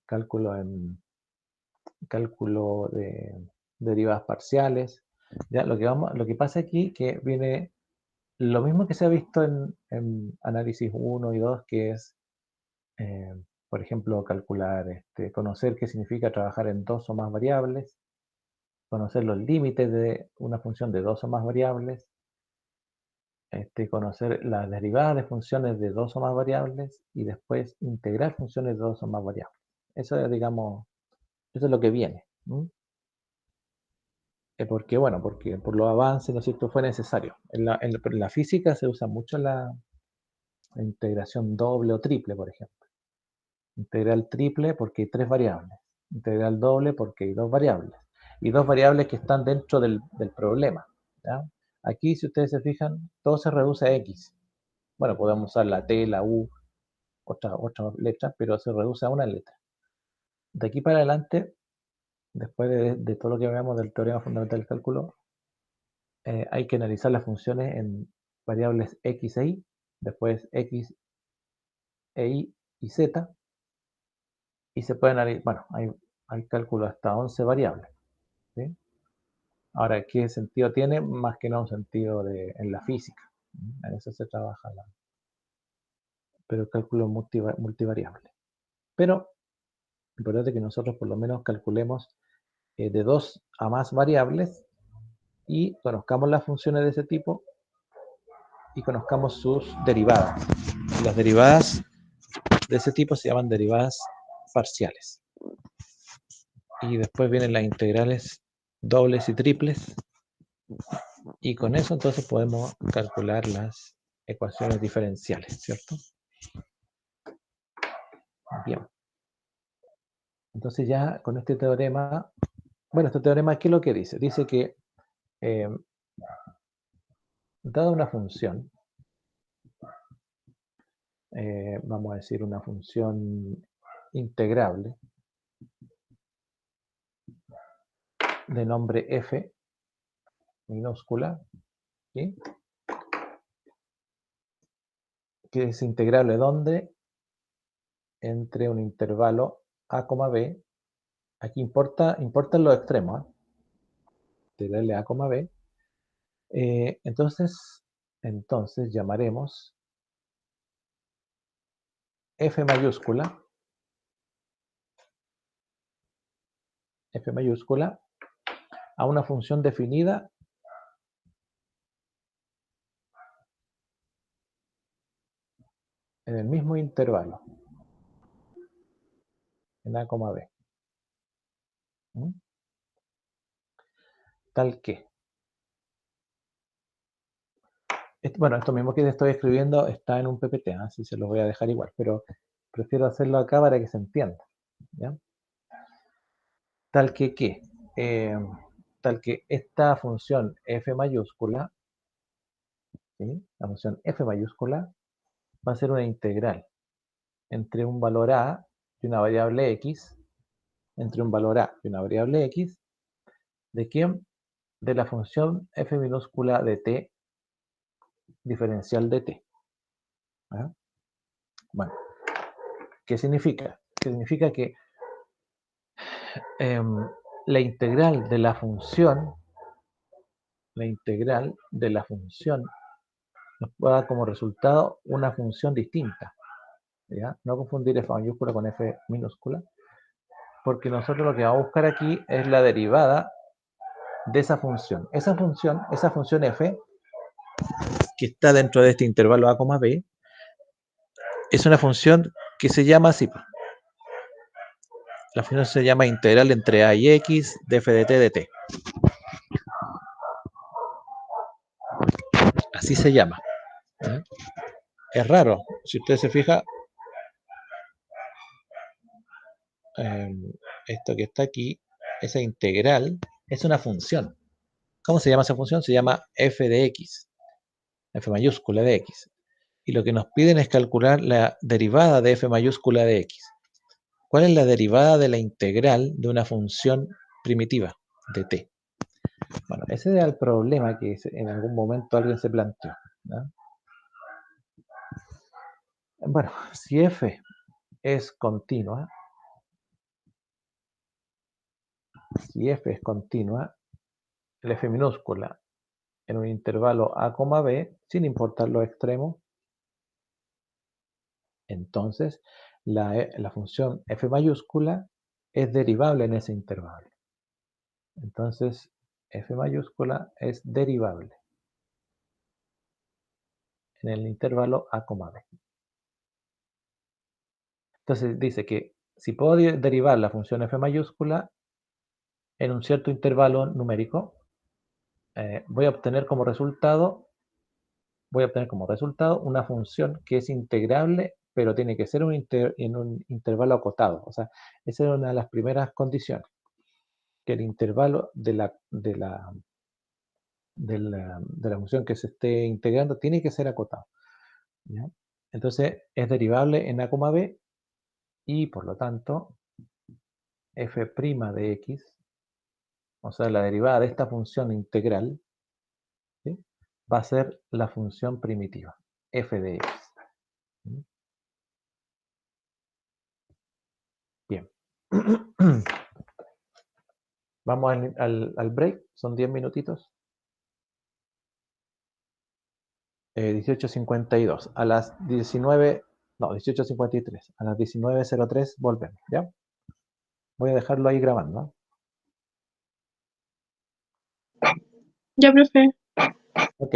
cálculo de derivadas parciales. ¿Ya? Lo que pasa aquí que viene lo mismo que se ha visto en análisis 1 y 2, que es, por ejemplo, calcular, conocer qué significa trabajar en dos o más variables, conocer los límites de una función de dos o más variables, conocer las derivadas de funciones de dos o más variables y después integrar funciones de dos o más variables. Eso es, digamos, eso es lo que viene. Porque, bueno, porque por los avances, ¿no es cierto?, fue necesario. En la física se usa mucho la integración doble o triple, por ejemplo. Integral triple porque hay tres variables. Integral doble porque hay dos variables. Y dos variables que están dentro del problema. ¿Ya? Aquí, si ustedes se fijan, todo se reduce a x. Bueno, podemos usar la t, la u, otra letra, pero se reduce a una letra. De aquí para adelante, después de todo lo que veamos del teorema fundamental del cálculo, hay que analizar las funciones en variables x e y, después x e y z, y se pueden analizar, bueno, hay cálculo hasta 11 variables. ¿Sí? Ahora, ¿qué sentido tiene? Más que no un sentido en la física. En eso se trabaja, pero el cálculo multivariable. Pero importante que nosotros por lo menos calculemos de dos a más variables y conozcamos las funciones de ese tipo y conozcamos sus derivadas. Y las derivadas de ese tipo se llaman derivadas parciales. Y después vienen las integrales dobles y triples. Y con eso entonces podemos calcular las ecuaciones diferenciales, ¿cierto? Bien. Entonces ya con este teorema, bueno, este teorema, ¿qué es lo que dice? Dice que dada una función, vamos a decir una función integrable de nombre f minúscula, ¿sí? Que es integrable ¿dónde? Entre un intervalo a, b, aquí importan los extremos, integrable a, b, entonces llamaremos f mayúscula a una función definida en el mismo intervalo, en a, b. Tal que, bueno, esto mismo que estoy escribiendo está en un PPT, así se lo voy a dejar igual, pero prefiero hacerlo acá para que se entienda. ¿Ya? Tal que esta función f mayúscula, ¿sí? La función f mayúscula va a ser una integral entre un valor a y una variable x, entre un valor a y una variable x, ¿de quién? De la función f minúscula de t diferencial de t. ¿Ah? Bueno, ¿qué significa? Significa que la integral de la función nos va a dar como resultado una función distinta. ¿Ya? No confundir f mayúscula con f minúscula, porque nosotros lo que vamos a buscar aquí es la derivada de esa función. Esa función f, que está dentro de este intervalo a, b, es una función que se llama así. La función se llama integral entre a y x de f de t de t. Así se llama. ¿Sí? Es raro. Si usted se fija, esto que está aquí, esa integral, es una función. ¿Cómo se llama esa función? Se llama f de x, f mayúscula de x. Y lo que nos piden es calcular la derivada de f mayúscula de x. ¿Cuál es la derivada de la integral de una función primitiva de t? Bueno, ese era el problema que en algún momento alguien se planteó, ¿no? Bueno, si f es continua, el f minúscula en un intervalo a, b, sin importar los extremos, entonces la función f mayúscula es derivable en ese intervalo. Entonces, f mayúscula es derivable en el intervalo a, b. Entonces dice que si puedo derivar la función f mayúscula en un cierto intervalo numérico, voy a obtener como resultado una función que es integrable, pero tiene que ser en un intervalo acotado. O sea, esa es una de las primeras condiciones, que el intervalo de la función que se esté integrando tiene que ser acotado, ¿ya? Entonces, es derivable en a, b, y por lo tanto, f' de x, o sea, la derivada de esta función integral, ¿sí?, va a ser la función primitiva, f de x. ¿Sí? Bien. Vamos al break, son 10 minutitos. 18:52. A las 19, no, 18:53. A las 19:03 volvemos, ¿ya? Voy a dejarlo ahí grabando. Ya, profe. Ok.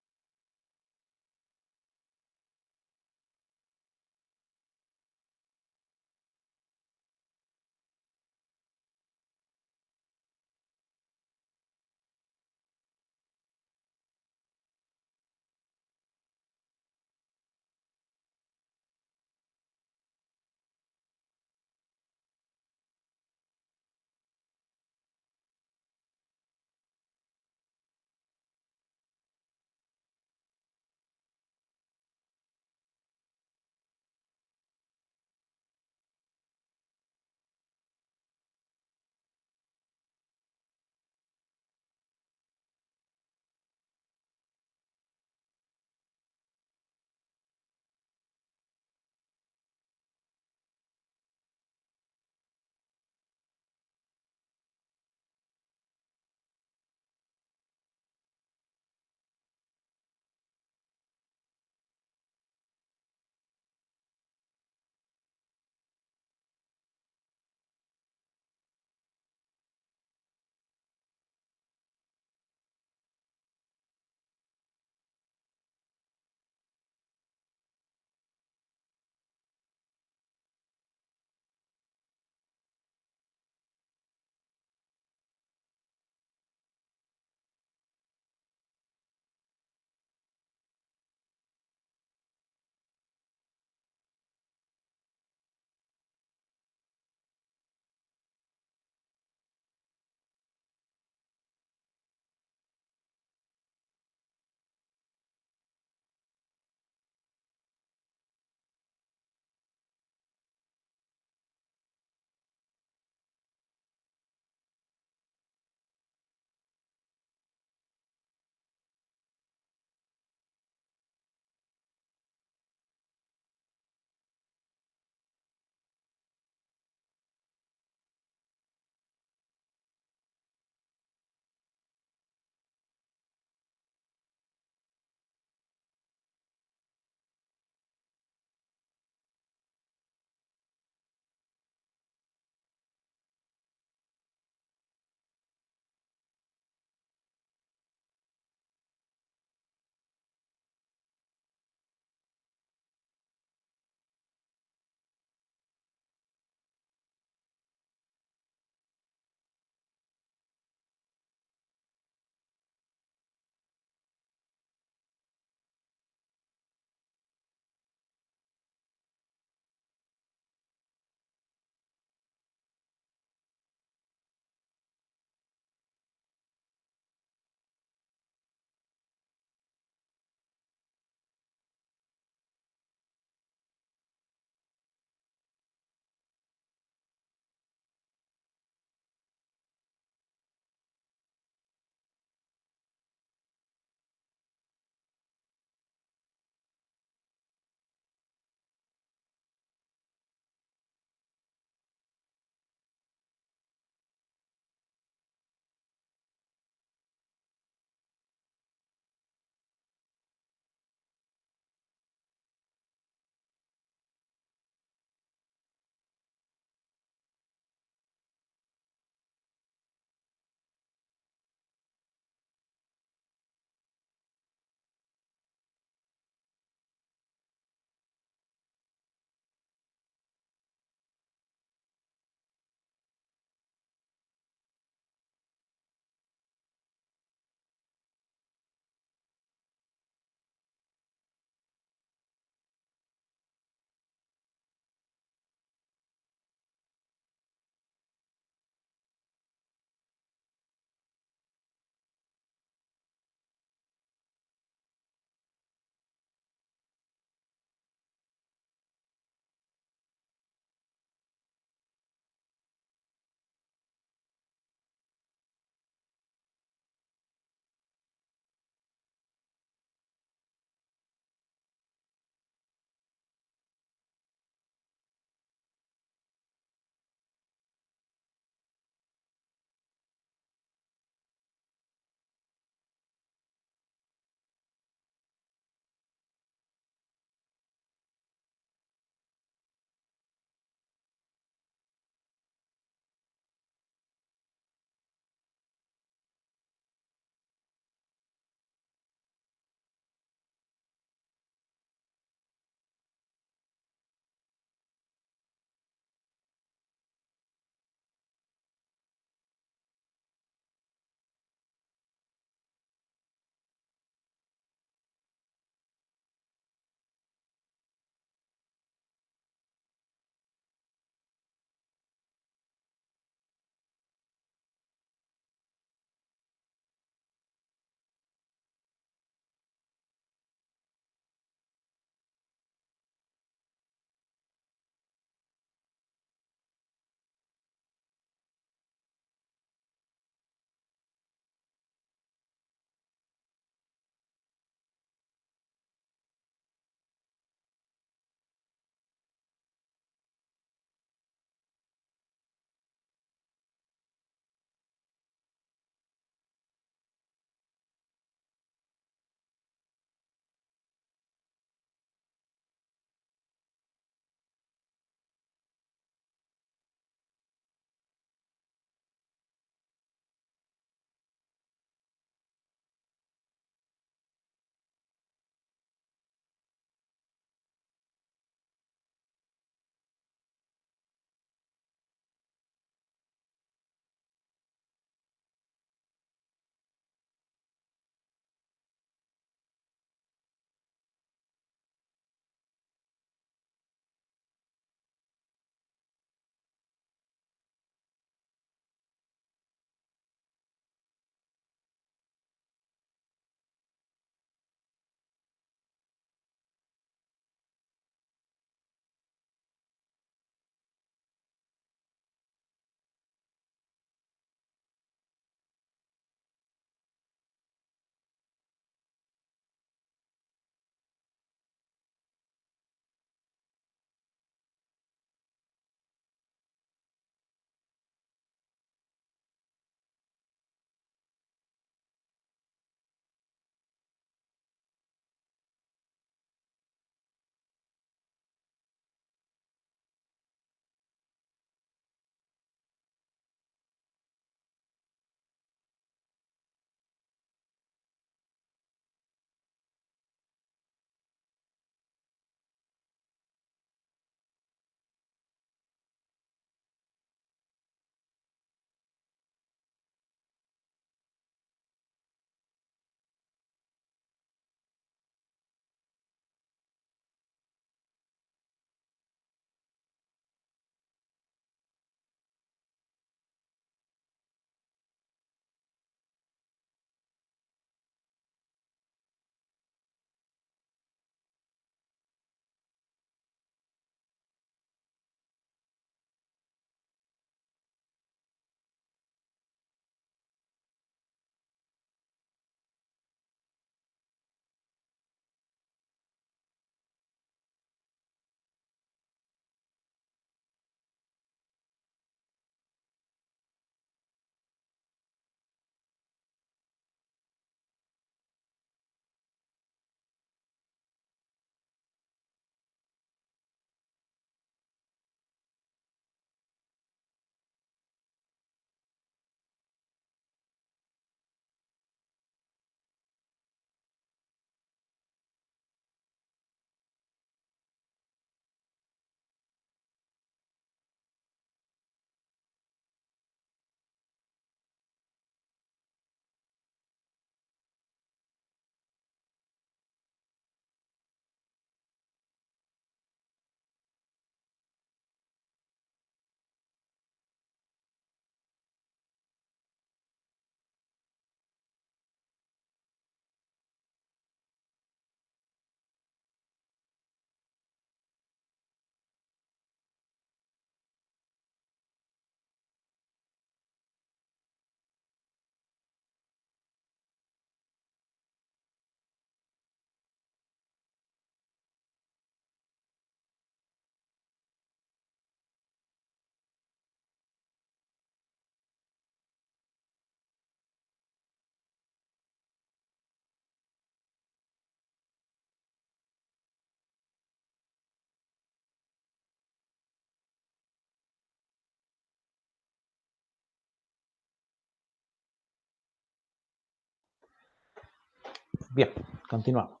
Bien, continuamos.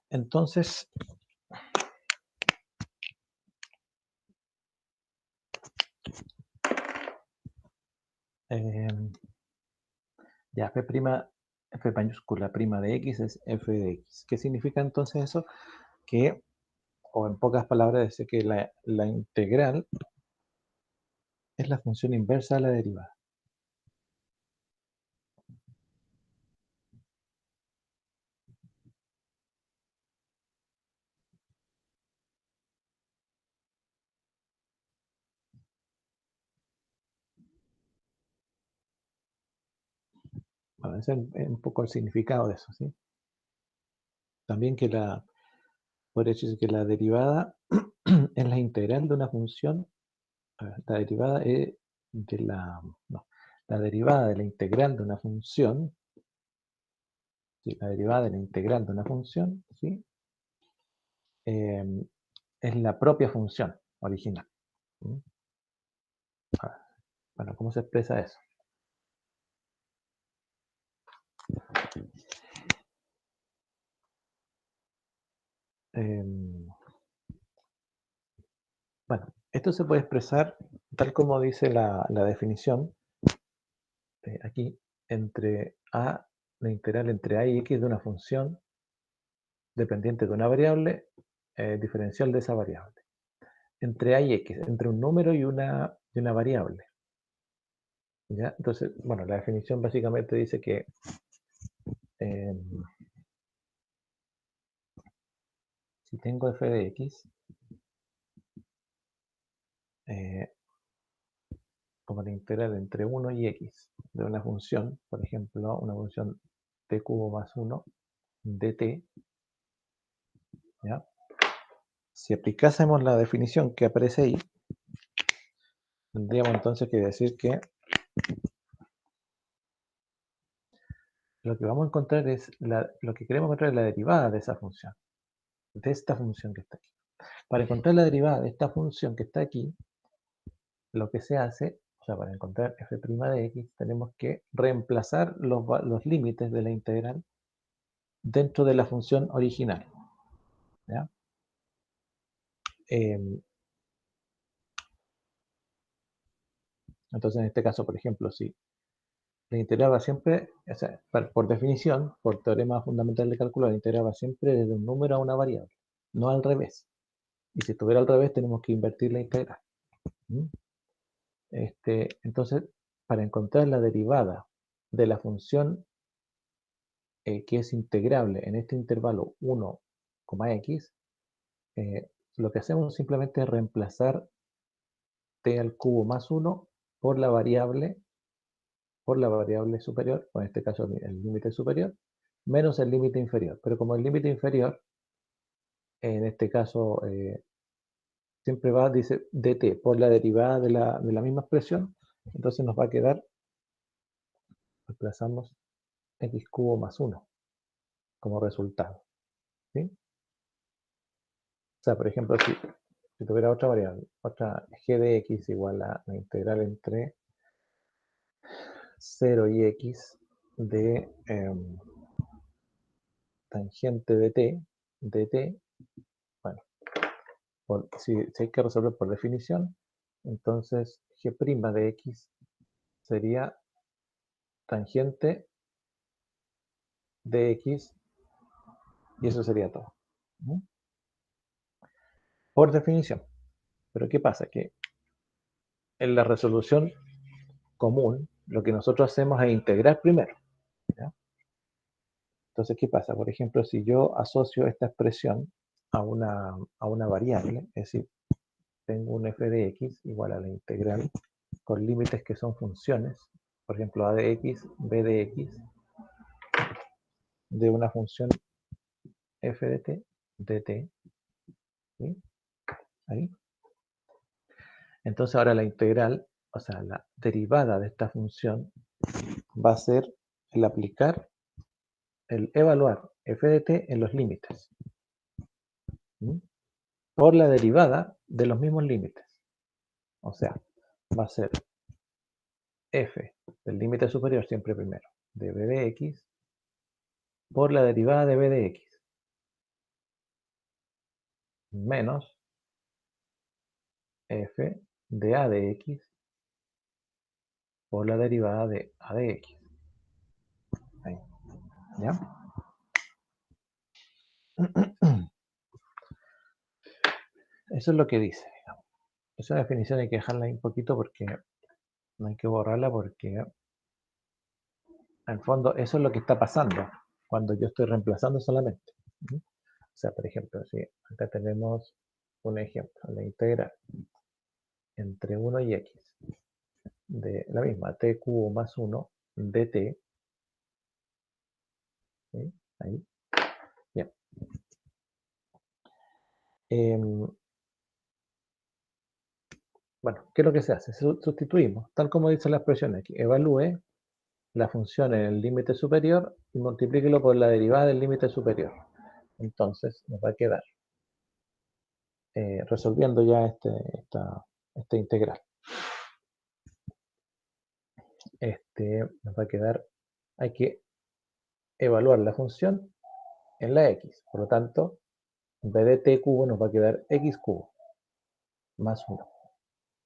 Entonces, ya f mayúscula prima de x es f de x. ¿Qué significa entonces eso? Que, o en pocas palabras, dice que la integral es la función inversa de la derivada. Bueno, ese es un poco el significado de eso, ¿sí? También que podría decirse que la derivada es la integral de una función. La derivada es de no, la derivada de la integral de una función, ¿sí? La derivada de la integral de una función, ¿sí? Es la propia función original. ¿Mm? Bueno, ¿cómo se expresa eso? Bueno, esto se puede expresar tal como dice la definición aquí, entre a, la integral entre a y x de una función dependiente de una variable diferencial de esa variable. Entre a y x, entre un número y una variable. ¿Ya? Entonces, bueno, la definición básicamente dice que si tengo f de x, como la integral entre 1 y x de una función, por ejemplo, una función t cubo más 1 dt, ¿ya? Si aplicásemos la definición que aparece ahí, tendríamos entonces que decir que lo que vamos a encontrar es, lo que queremos encontrar es la derivada de esa función, de esta función que está aquí. Para encontrar la derivada de esta función que está aquí, lo que se hace, o sea, para encontrar f' de x, tenemos que reemplazar los límites de la integral dentro de la función original. ¿Ya? Entonces, en este caso, por ejemplo, si la integral va siempre, o sea, por definición, por teorema fundamental de cálculo, la integral va siempre desde un número a una variable, no al revés. Y si estuviera al revés, tenemos que invertir la integral. ¿Mm? Entonces, para encontrar la derivada de la función que es integrable en este intervalo 1, x, lo que hacemos simplemente es reemplazar t al cubo más 1 por la variable superior, o en este caso el límite superior, menos el límite inferior. Pero como el límite inferior, en este caso, siempre va, dice dt, por la derivada de la misma expresión, entonces nos va a quedar, reemplazamos x cubo más 1 como resultado. ¿Sí? O sea, por ejemplo, si tuviera otra variable, otra g de x igual a la integral entre 0 y x de tangente de t, bueno, si hay que resolver por definición, entonces g' de x sería tangente de x y eso sería todo. ¿Mm? Por definición. Pero ¿qué pasa? Que en la resolución común, lo que nosotros hacemos es integrar primero. ¿Ya? Entonces, ¿qué pasa? Por ejemplo, si yo asocio esta expresión a una variable, es decir, tengo un f de x igual a la integral con límites que son funciones, por ejemplo, a de x, b de x, de una función f de t, dt, ¿sí? Ahí. Entonces ahora la integral, o sea, la derivada de esta función va a ser el evaluar f de t en los límites, ¿sí? Por la derivada de los mismos límites. O sea, va a ser f del límite superior siempre primero de b de x por la derivada de b de x menos f de a de x por la derivada de a de x. Ahí, ¿ya? Eso es lo que dice, digamos. Esa definición hay que dejarla ahí un poquito porque no hay que borrarla porque en el fondo eso es lo que está pasando cuando yo estoy reemplazando solamente. O sea, por ejemplo, si acá tenemos un ejemplo, la integral entre 1 y x de la misma t cubo más 1 dt. ¿Sí? Ahí. Bien. Bueno, ¿qué es lo que se hace? Sustituimos, tal como dice la expresión aquí. Evalúe la función en el límite superior y multiplíquelo por la derivada del límite superior. Entonces nos va a quedar resolviendo ya esta integral. Nos va a quedar, hay que evaluar la función en la x. Por lo tanto, en vez de t cubo nos va a quedar x cubo más 1.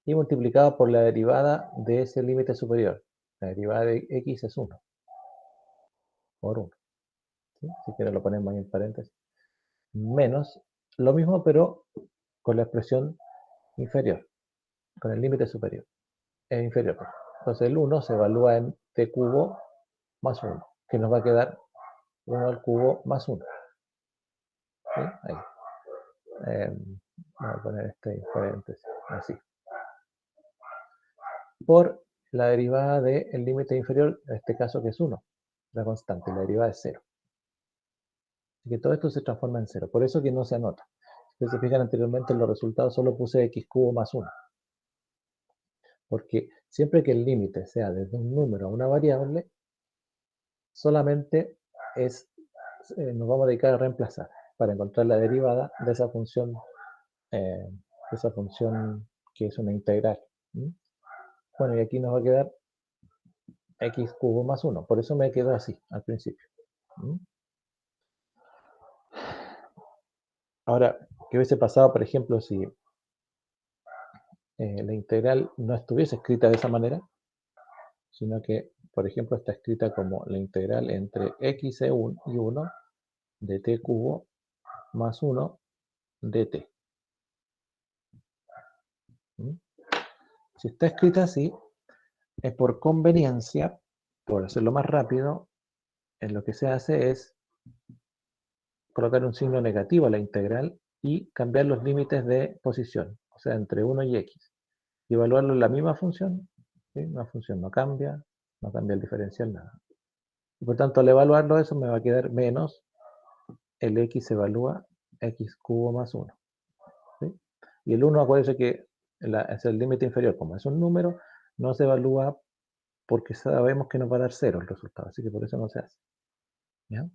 Y multiplicado por la derivada de ese límite superior. La derivada de x es 1 por 1. ¿Sí? Si quieres lo ponemos ahí en paréntesis. Menos lo mismo, pero con la expresión inferior, con el límite superior. Es inferior. Entonces el 1 se evalúa en t cubo más 1, que nos va a quedar 1 al cubo más 1. ¿Sí? Ahí. Voy a poner este en paréntesis, así. Por la derivada del límite inferior, en este caso que es 1, la constante, la derivada es 0. Así que todo esto se transforma en 0. Por eso que no se anota. Si se fijan anteriormente en los resultados, solo puse x cubo más 1. Porque siempre que el límite sea desde un número a una variable, solamente nos vamos a dedicar a reemplazar para encontrar la derivada de esa función que es una integral. Bueno, y aquí nos va a quedar x cubo más 1. Por eso me quedó así al principio. Ahora, ¿qué hubiese pasado, por ejemplo, si la integral no estuviese escrita de esa manera? Sino que, por ejemplo, está escrita como la integral entre x y 1 de t cubo más 1 de t. Si está escrita así, es por conveniencia, por hacerlo más rápido, en lo que se hace es colocar un signo negativo a la integral y cambiar los límites de posición, o sea, entre 1 y x. Y evaluarlo en la misma función. ¿Sí? Una función no cambia el diferencial, nada. Y por tanto, al evaluarlo eso me va a quedar menos el x se evalúa x cubo más 1. ¿Sí? Y el 1, acuérdense que es el límite inferior, como es un número, no se evalúa porque sabemos que nos va a dar 0 el resultado, así que por eso no se hace. ¿Ya?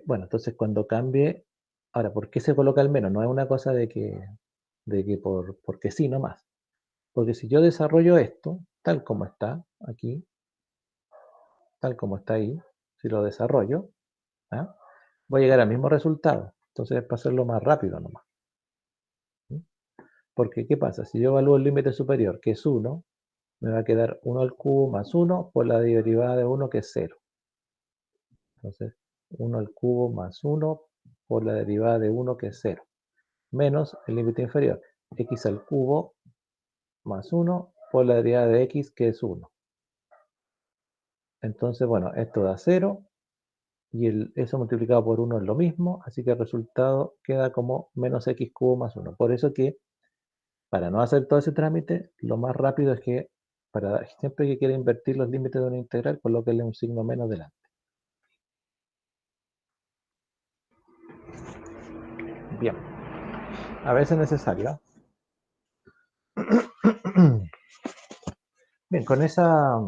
Bueno, entonces cuando cambie, ahora, ¿por qué se coloca el menos? No es una cosa de que porque sí nomás. Porque si yo desarrollo esto, tal como está aquí, tal como está ahí, si lo desarrollo, ¿ah? Voy a llegar al mismo resultado. Entonces es para hacerlo más rápido nomás. ¿Sí? Porque, ¿qué pasa? Si yo evalúo el límite superior, que es 1, me va a quedar 1 al cubo más 1 por la derivada de 1, que es 0. Entonces, 1 al cubo más 1 por la derivada de 1, que es 0. Menos el límite inferior, x al cubo más 1 por la derivada de x, que es 1. Entonces, bueno, esto da 0 y eso multiplicado por 1 es lo mismo, así que el resultado queda como menos x cubo más 1. Por eso que, para no hacer todo ese trámite, lo más rápido es que, siempre que quiera invertir los límites de una integral, colóquenle un signo menos delante. Bien, a veces es necesario. Bien, con esa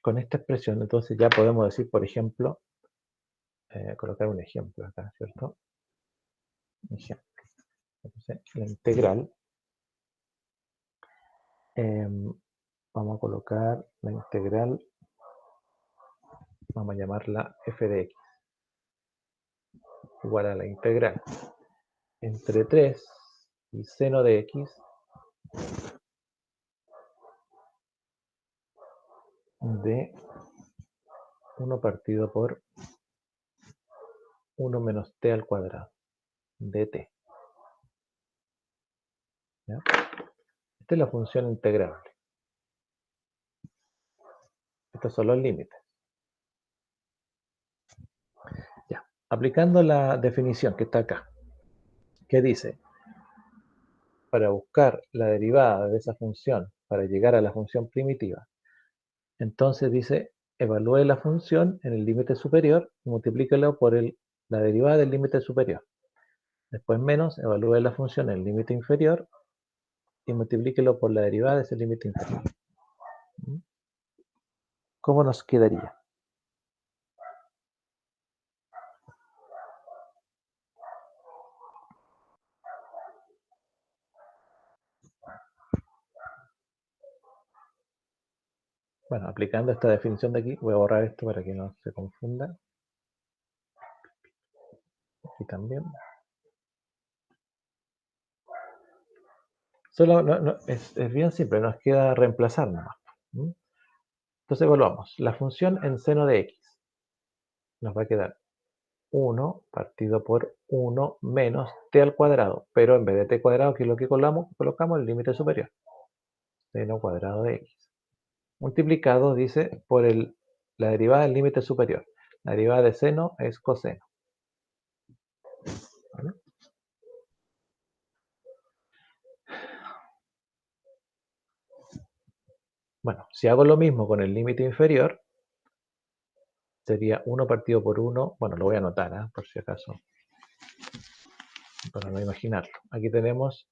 con esta expresión, entonces ya podemos decir, por ejemplo, colocar un ejemplo acá, ¿cierto? Un ejemplo. Entonces, la integral Vamos a colocar la integral, vamos a llamarla f de x, igual a la integral entre 3 y seno de x de 1 partido por 1 menos t al cuadrado de t. ¿Ya? Esta es la función integrable. Estos son los límites. Ya. Aplicando la definición que está acá, que dice, para buscar la derivada de esa función, para llegar a la función primitiva, entonces dice, evalúe la función en el límite superior y multiplíquelo por la derivada del límite superior. Después menos, evalúe la función en el límite inferior y multiplíquelo por la derivada de ese límite inferior. ¿Cómo nos quedaría? Bueno, aplicando esta definición de aquí, voy a borrar esto para que no se confunda. Aquí también. Solo es bien simple, nos queda reemplazar nomás. Entonces evaluamos. La función en seno de x nos va a quedar 1 partido por 1 menos t al cuadrado, pero en vez de t cuadrado, que es lo que colocamos el límite superior, seno cuadrado de x, multiplicado, dice, por la derivada del límite superior. La derivada de seno es coseno. ¿Vale? Bueno, si hago lo mismo con el límite inferior, sería 1 partido por 1, bueno, lo voy a anotar, por si acaso, para no imaginarlo. Aquí tenemos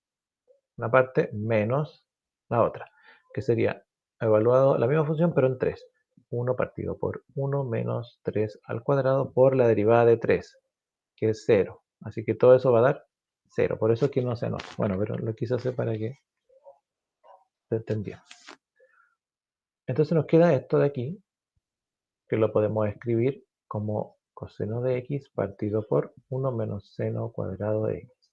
una parte menos la otra, que sería evaluado la misma función pero en 3. 1 partido por 1 menos 3 al cuadrado por la derivada de 3, que es 0. Así que todo eso va a dar 0. Por eso aquí no se anota. Bueno, pero lo quise hacer para que se entendiera. Entonces nos queda esto de aquí, que lo podemos escribir como coseno de x partido por 1 menos seno cuadrado de x.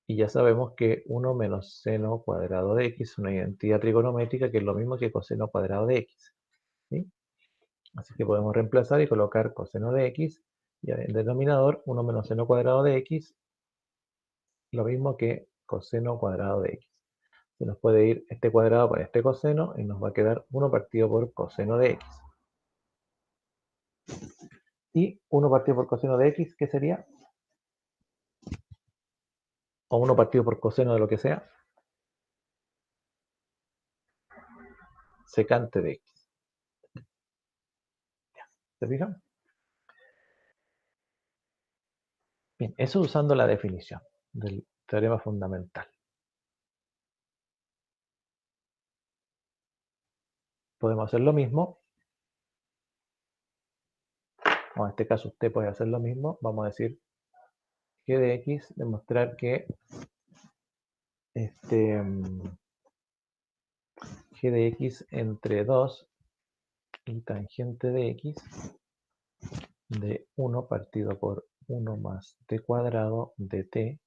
Y ya sabemos que 1 menos seno cuadrado de x es una identidad trigonométrica que es lo mismo que coseno cuadrado de x. ¿Sí? Así que podemos reemplazar y colocar coseno de x y en el denominador 1 menos seno cuadrado de x, lo mismo que coseno cuadrado de x. Se nos puede ir este cuadrado por este coseno y nos va a quedar 1 partido por coseno de x. Y 1 partido por coseno de x, ¿qué sería? O 1 partido por coseno de lo que sea, secante de x. ¿Se fijan? Bien, eso usando la definición del teorema fundamental. Podemos hacer lo mismo, o en este caso usted puede hacer lo mismo. Vamos a decir g de x, demostrar que g de x entre 2 y tangente de x de 1 partido por 1 más t cuadrado de t.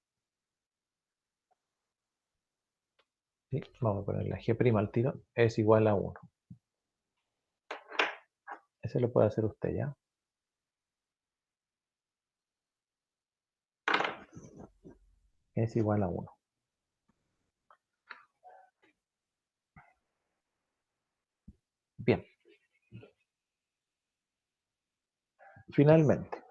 ¿Sí? Vamos a poner la g' al tiro, es igual a 1. Eso lo puede hacer usted ya. Es igual a 1. Bien. Finalmente,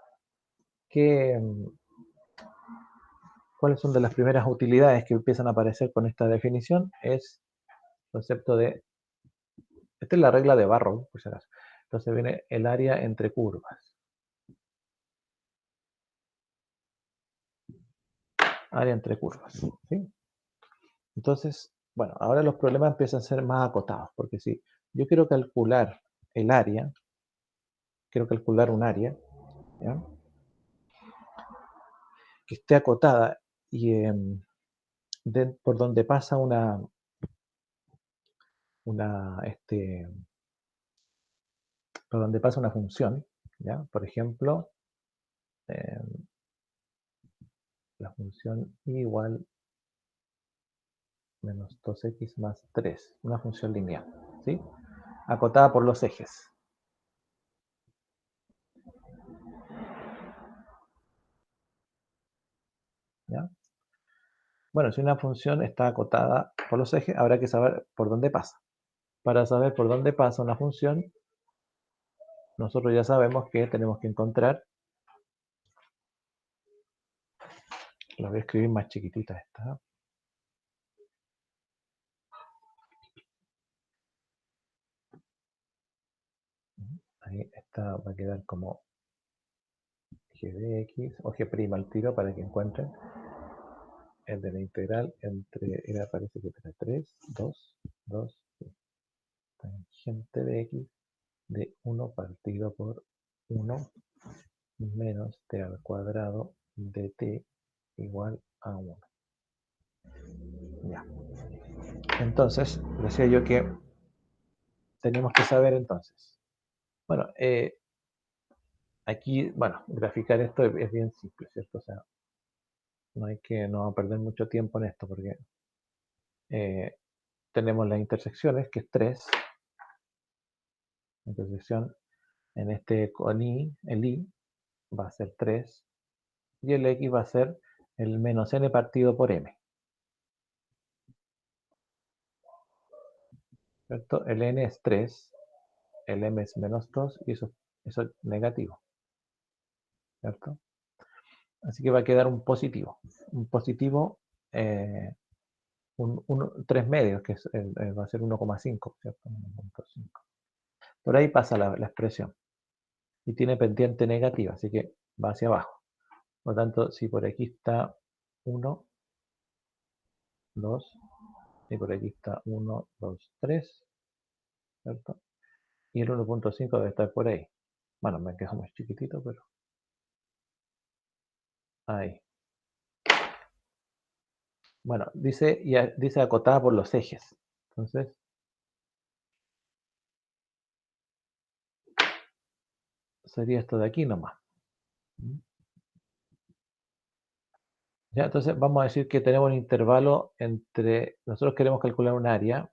¿cuáles son de las primeras utilidades que empiezan a aparecer con esta definición? Es el concepto de, esta es la regla de Barrow, por si acaso. Entonces viene el área entre curvas. Área entre curvas. ¿Sí? Entonces, bueno, ahora los problemas empiezan a ser más acotados, porque si yo quiero calcular el área, quiero calcular un área, ¿ya? Que esté acotada y por donde pasa por donde pasa una función, ¿ya? Por ejemplo, la función y igual menos 2x más 3, una función lineal, ¿sí? Acotada por los ejes. ¿Ya? Bueno, si una función está acotada por los ejes, habrá que saber por dónde pasa. Para saber por dónde pasa una función, nosotros ya sabemos que tenemos que encontrar, la voy a escribir más chiquitita esta, ¿no? Ahí esta va a quedar como g de x o g' al tiro para que encuentren el de la integral entre, parece que era 3, 2, 2, sí. Tangente de x de 1 partido por 1 menos t al cuadrado de t igual a 1. Ya. Entonces, decía yo que tenemos que saber entonces. Bueno, aquí, bueno, graficar esto es bien simple, ¿cierto? O sea, no vamos a perder mucho tiempo en esto porque tenemos las intersecciones, que es 3. La intersección en este con i, el i va a ser 3 y el x va a ser el menos n partido por m. ¿Cierto? El n es 3, el m es menos 2 y eso es negativo. ¿Cierto? Así que va a quedar un positivo. Un positivo, 3 medios, que va a ser 1,5, ¿cierto? 1,5. Por ahí pasa la expresión. Y tiene pendiente negativa, así que va hacia abajo. Por lo tanto, si por aquí está 1, 2, y por aquí está 1, 2, 3, ¿cierto? Y el 1,5 debe estar por ahí. Bueno, me quedo muy chiquitito, pero ahí. Bueno, dice acotada por los ejes. Entonces, sería esto de aquí nomás. Ya, entonces vamos a decir que tenemos un intervalo entre, nosotros queremos calcular un área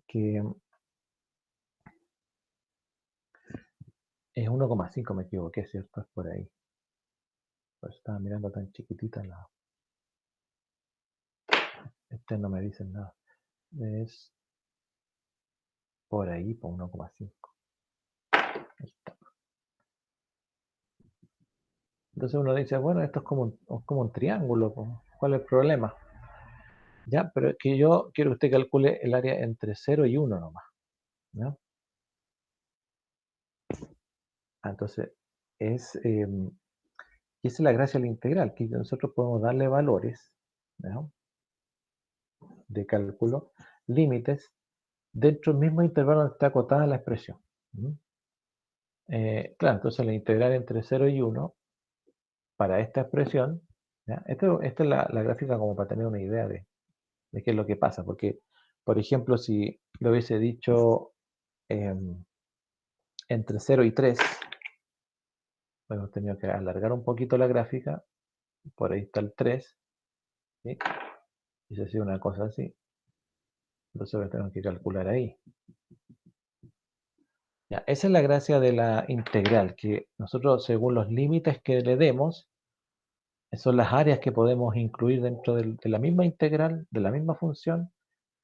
que es 1,5, me equivoqué, ¿cierto? Es por ahí. Pues estaba mirando tan chiquitita la... Este no me dice nada. Es por ahí, por 1,5. Entonces uno dice, bueno, esto es como un triángulo, ¿cuál es el problema? Ya, pero es que yo quiero que usted calcule el área entre 0 y 1 nomás. ¿No? Entonces, esa es la gracia de la integral, que nosotros podemos darle valores, ¿no?, de cálculo, límites, dentro del mismo intervalo donde está acotada la expresión. Claro, entonces la integral entre 0 y 1, para esta expresión, ¿ya? Esta es la gráfica como para tener una idea de qué es lo que pasa, porque, por ejemplo, si lo hubiese dicho entre 0 y 3, hemos tenido que alargar un poquito la gráfica, por ahí está el 3, ¿sí? Y se hace una cosa así, entonces lo tenemos que calcular ahí. Ya, esa es la gracia de la integral, que nosotros, según los límites que le demos, son las áreas que podemos incluir dentro de la misma integral, de la misma función,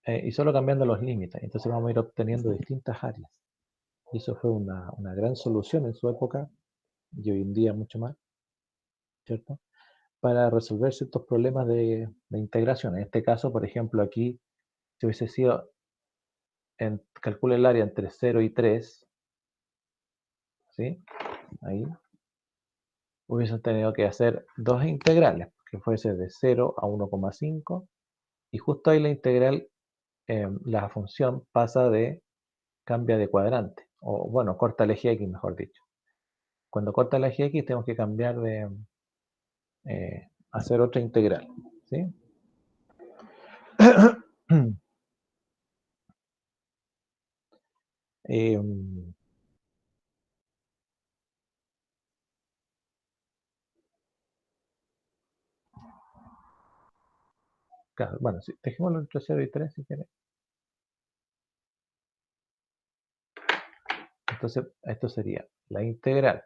y solo cambiando los límites. Entonces vamos a ir obteniendo distintas áreas. Y eso fue una gran solución en su época, y hoy en día mucho más, ¿cierto?, para resolver ciertos problemas de integración. En este caso, por ejemplo, aquí, si hubiese sido, calcule el área entre 0 y 3, ¿sí? Ahí, hubiesen tenido que hacer dos integrales, que fuese de 0 a 1,5, y justo ahí la integral, la función cambia de cuadrante, o bueno, corta el eje X, mejor dicho. Cuando corta el eje X tenemos que cambiar de hacer otra integral, ¿sí? Claro, bueno, sí, dejémoslo entre 0 y 3 si quieres. Entonces, esto sería la integral.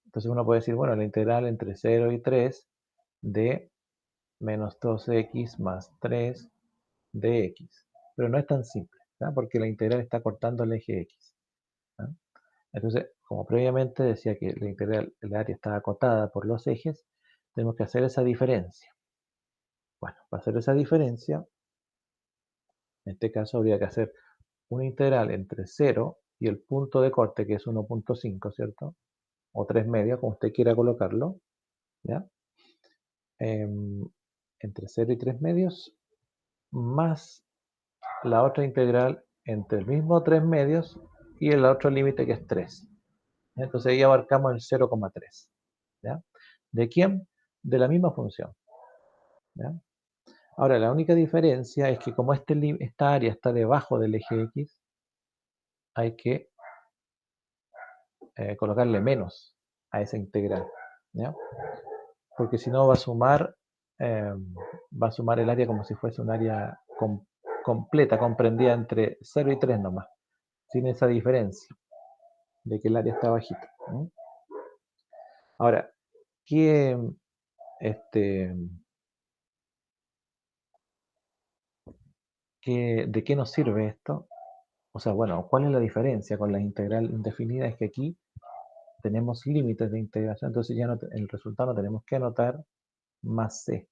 Entonces uno puede decir, bueno, la integral entre 0 y 3 de menos 2x más 3 de x. Pero no es tan simple, ¿tá? Porque la integral está cortando el eje x. ¿tá? Entonces, como previamente decía que la integral, el área está acotada por los ejes, tenemos que hacer esa diferencia. Bueno, para hacer esa diferencia, en este caso habría que hacer una integral entre 0 y el punto de corte, que es 1.5, ¿cierto? O 3 medios, como usted quiera colocarlo, ¿ya? Entre 0 y 3 medios, más la otra integral entre el mismo 3 medios y el otro límite que es 3. Entonces ahí abarcamos el 0,3. ¿Ya? ¿De quién? De la misma función. ¿Ya? Ahora, la única diferencia es que como esta área está debajo del eje X, hay que colocarle menos a esa integral. ¿Ya? Porque si no va a sumar el área como si fuese un área completa, comprendida entre 0 y 3 nomás, sin esa diferencia de que el área está bajita. ¿no? Ahora, ¿qué, este, ¿de qué nos sirve esto? O sea, bueno, ¿cuál es la diferencia con la integral indefinida? Es que aquí tenemos límites de integración, entonces ya no, el resultado no tenemos que anotar más c.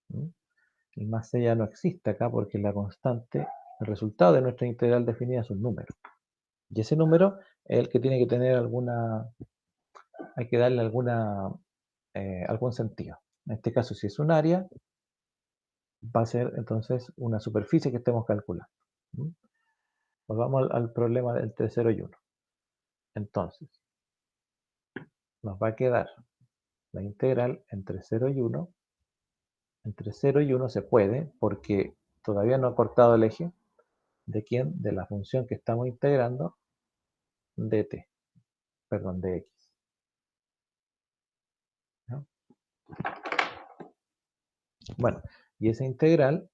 ¿no? El más c ya no existe acá porque la constante, el resultado de nuestra integral definida es un número. Y ese número es el que tiene que tener hay que darle algún sentido. En este caso, si es un área, va a ser entonces una superficie que estemos calculando. Volvamos al problema del 3, 0 y 1. Entonces, nos va a quedar la integral entre 0 y 1. Entre 0 y 1 se puede porque todavía no ha cortado el eje. ¿De quién? De la función que estamos integrando de t, perdón, de x. ¿no? Bueno, y esa integral,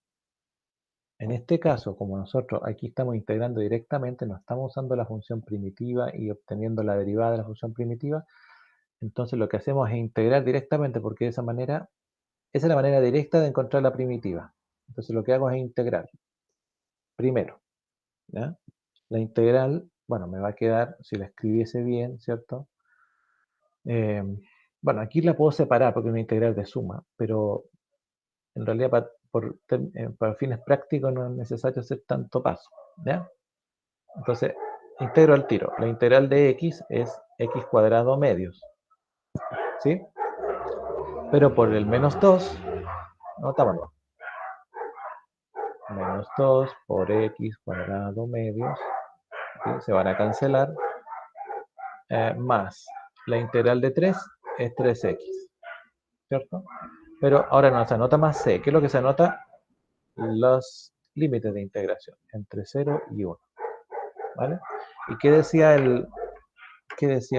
en este caso, como nosotros aquí estamos integrando directamente, no estamos usando la función primitiva y obteniendo la derivada de la función primitiva, entonces lo que hacemos es integrar directamente porque de esa manera, esa es la manera directa de encontrar la primitiva. Entonces lo que hago es integrar. Primero, ¿ya? La integral, bueno, me va a quedar, si la escribiese bien, ¿cierto? Bueno, aquí la puedo separar porque es una integral de suma, pero en realidad para fines prácticos no es necesario hacer tanto paso, ¿ya? Entonces, integro al tiro. La integral de x es x cuadrado medios, ¿sí? Pero por el menos 2, notámoslo. Menos 2 por x cuadrado medios, ¿sí? Se van a cancelar, más la integral de 3 es 3x, ¿cierto? Pero ahora no se anota más c. ¿Qué es lo que se anota? Los límites de integración entre 0 y 1. ¿Vale? ¿Y qué decía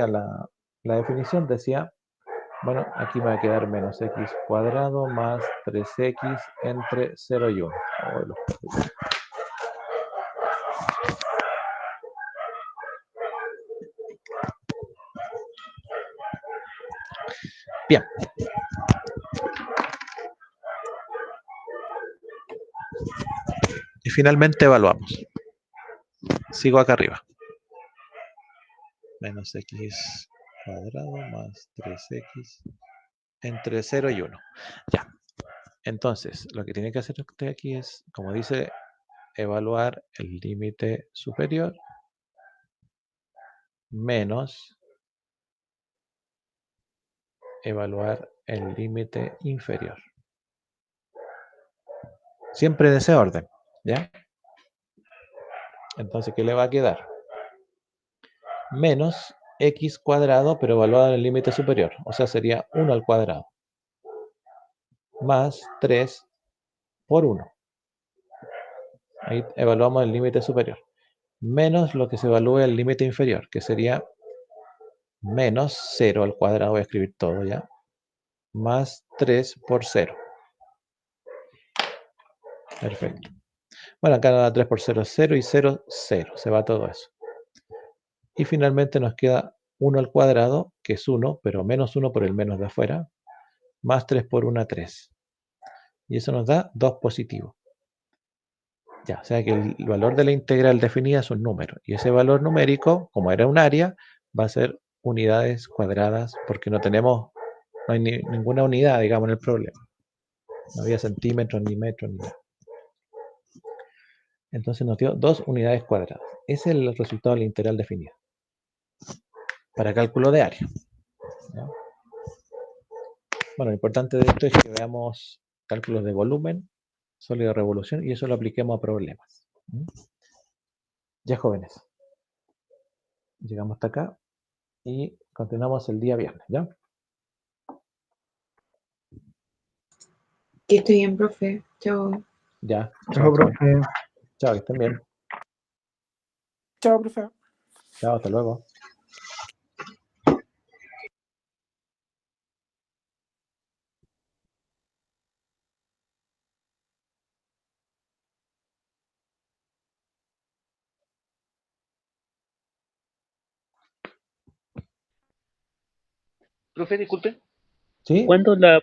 la definición? Decía, bueno, aquí me va a quedar menos x cuadrado más 3x entre 0 y 1. Bien. Y finalmente evaluamos. Sigo acá arriba. Menos x cuadrado más 3x entre 0 y 1. Ya. Entonces, lo que tiene que hacer usted aquí es, como dice, evaluar el límite superior menos evaluar el límite inferior. Siempre en ese orden, ¿ya? Entonces, ¿qué le va a quedar? Menos x cuadrado, pero evaluado en el límite superior. O sea, sería 1 al cuadrado. Más 3 por 1. Ahí evaluamos el límite superior. menos lo que se evalúe el límite inferior, que sería menos 0 al cuadrado, voy a escribir todo ya, más 3 por 0. Perfecto. Bueno, acá da 3 por 0 es 0 y 0, 0. Se va todo eso. Y finalmente nos queda 1 al cuadrado, que es 1, pero menos 1 por el menos de afuera, más 3 por 1, 3. Y eso nos da 2 positivo. Ya, o sea que el valor de la integral definida es un número. Y ese valor numérico, como era un área, va a ser unidades cuadradas, porque no hay ninguna unidad, digamos, en el problema. No había centímetros, ni metros, ni nada. Entonces nos dio 2 unidades cuadradas. Ese es el resultado de la integral definida. Para cálculo de área. ¿No? Bueno, lo importante de esto es que veamos cálculos de volumen, sólido de revolución, y eso lo apliquemos a problemas. Ya, jóvenes. Llegamos hasta acá y continuamos el día viernes, ¿ya? Que esté bien, profe. Chao. Ya. Chao, profe. Chao, que estén bien. Chao, profe. Chao, hasta luego. Profe, disculpe. ¿Sí? ¿Cuándo la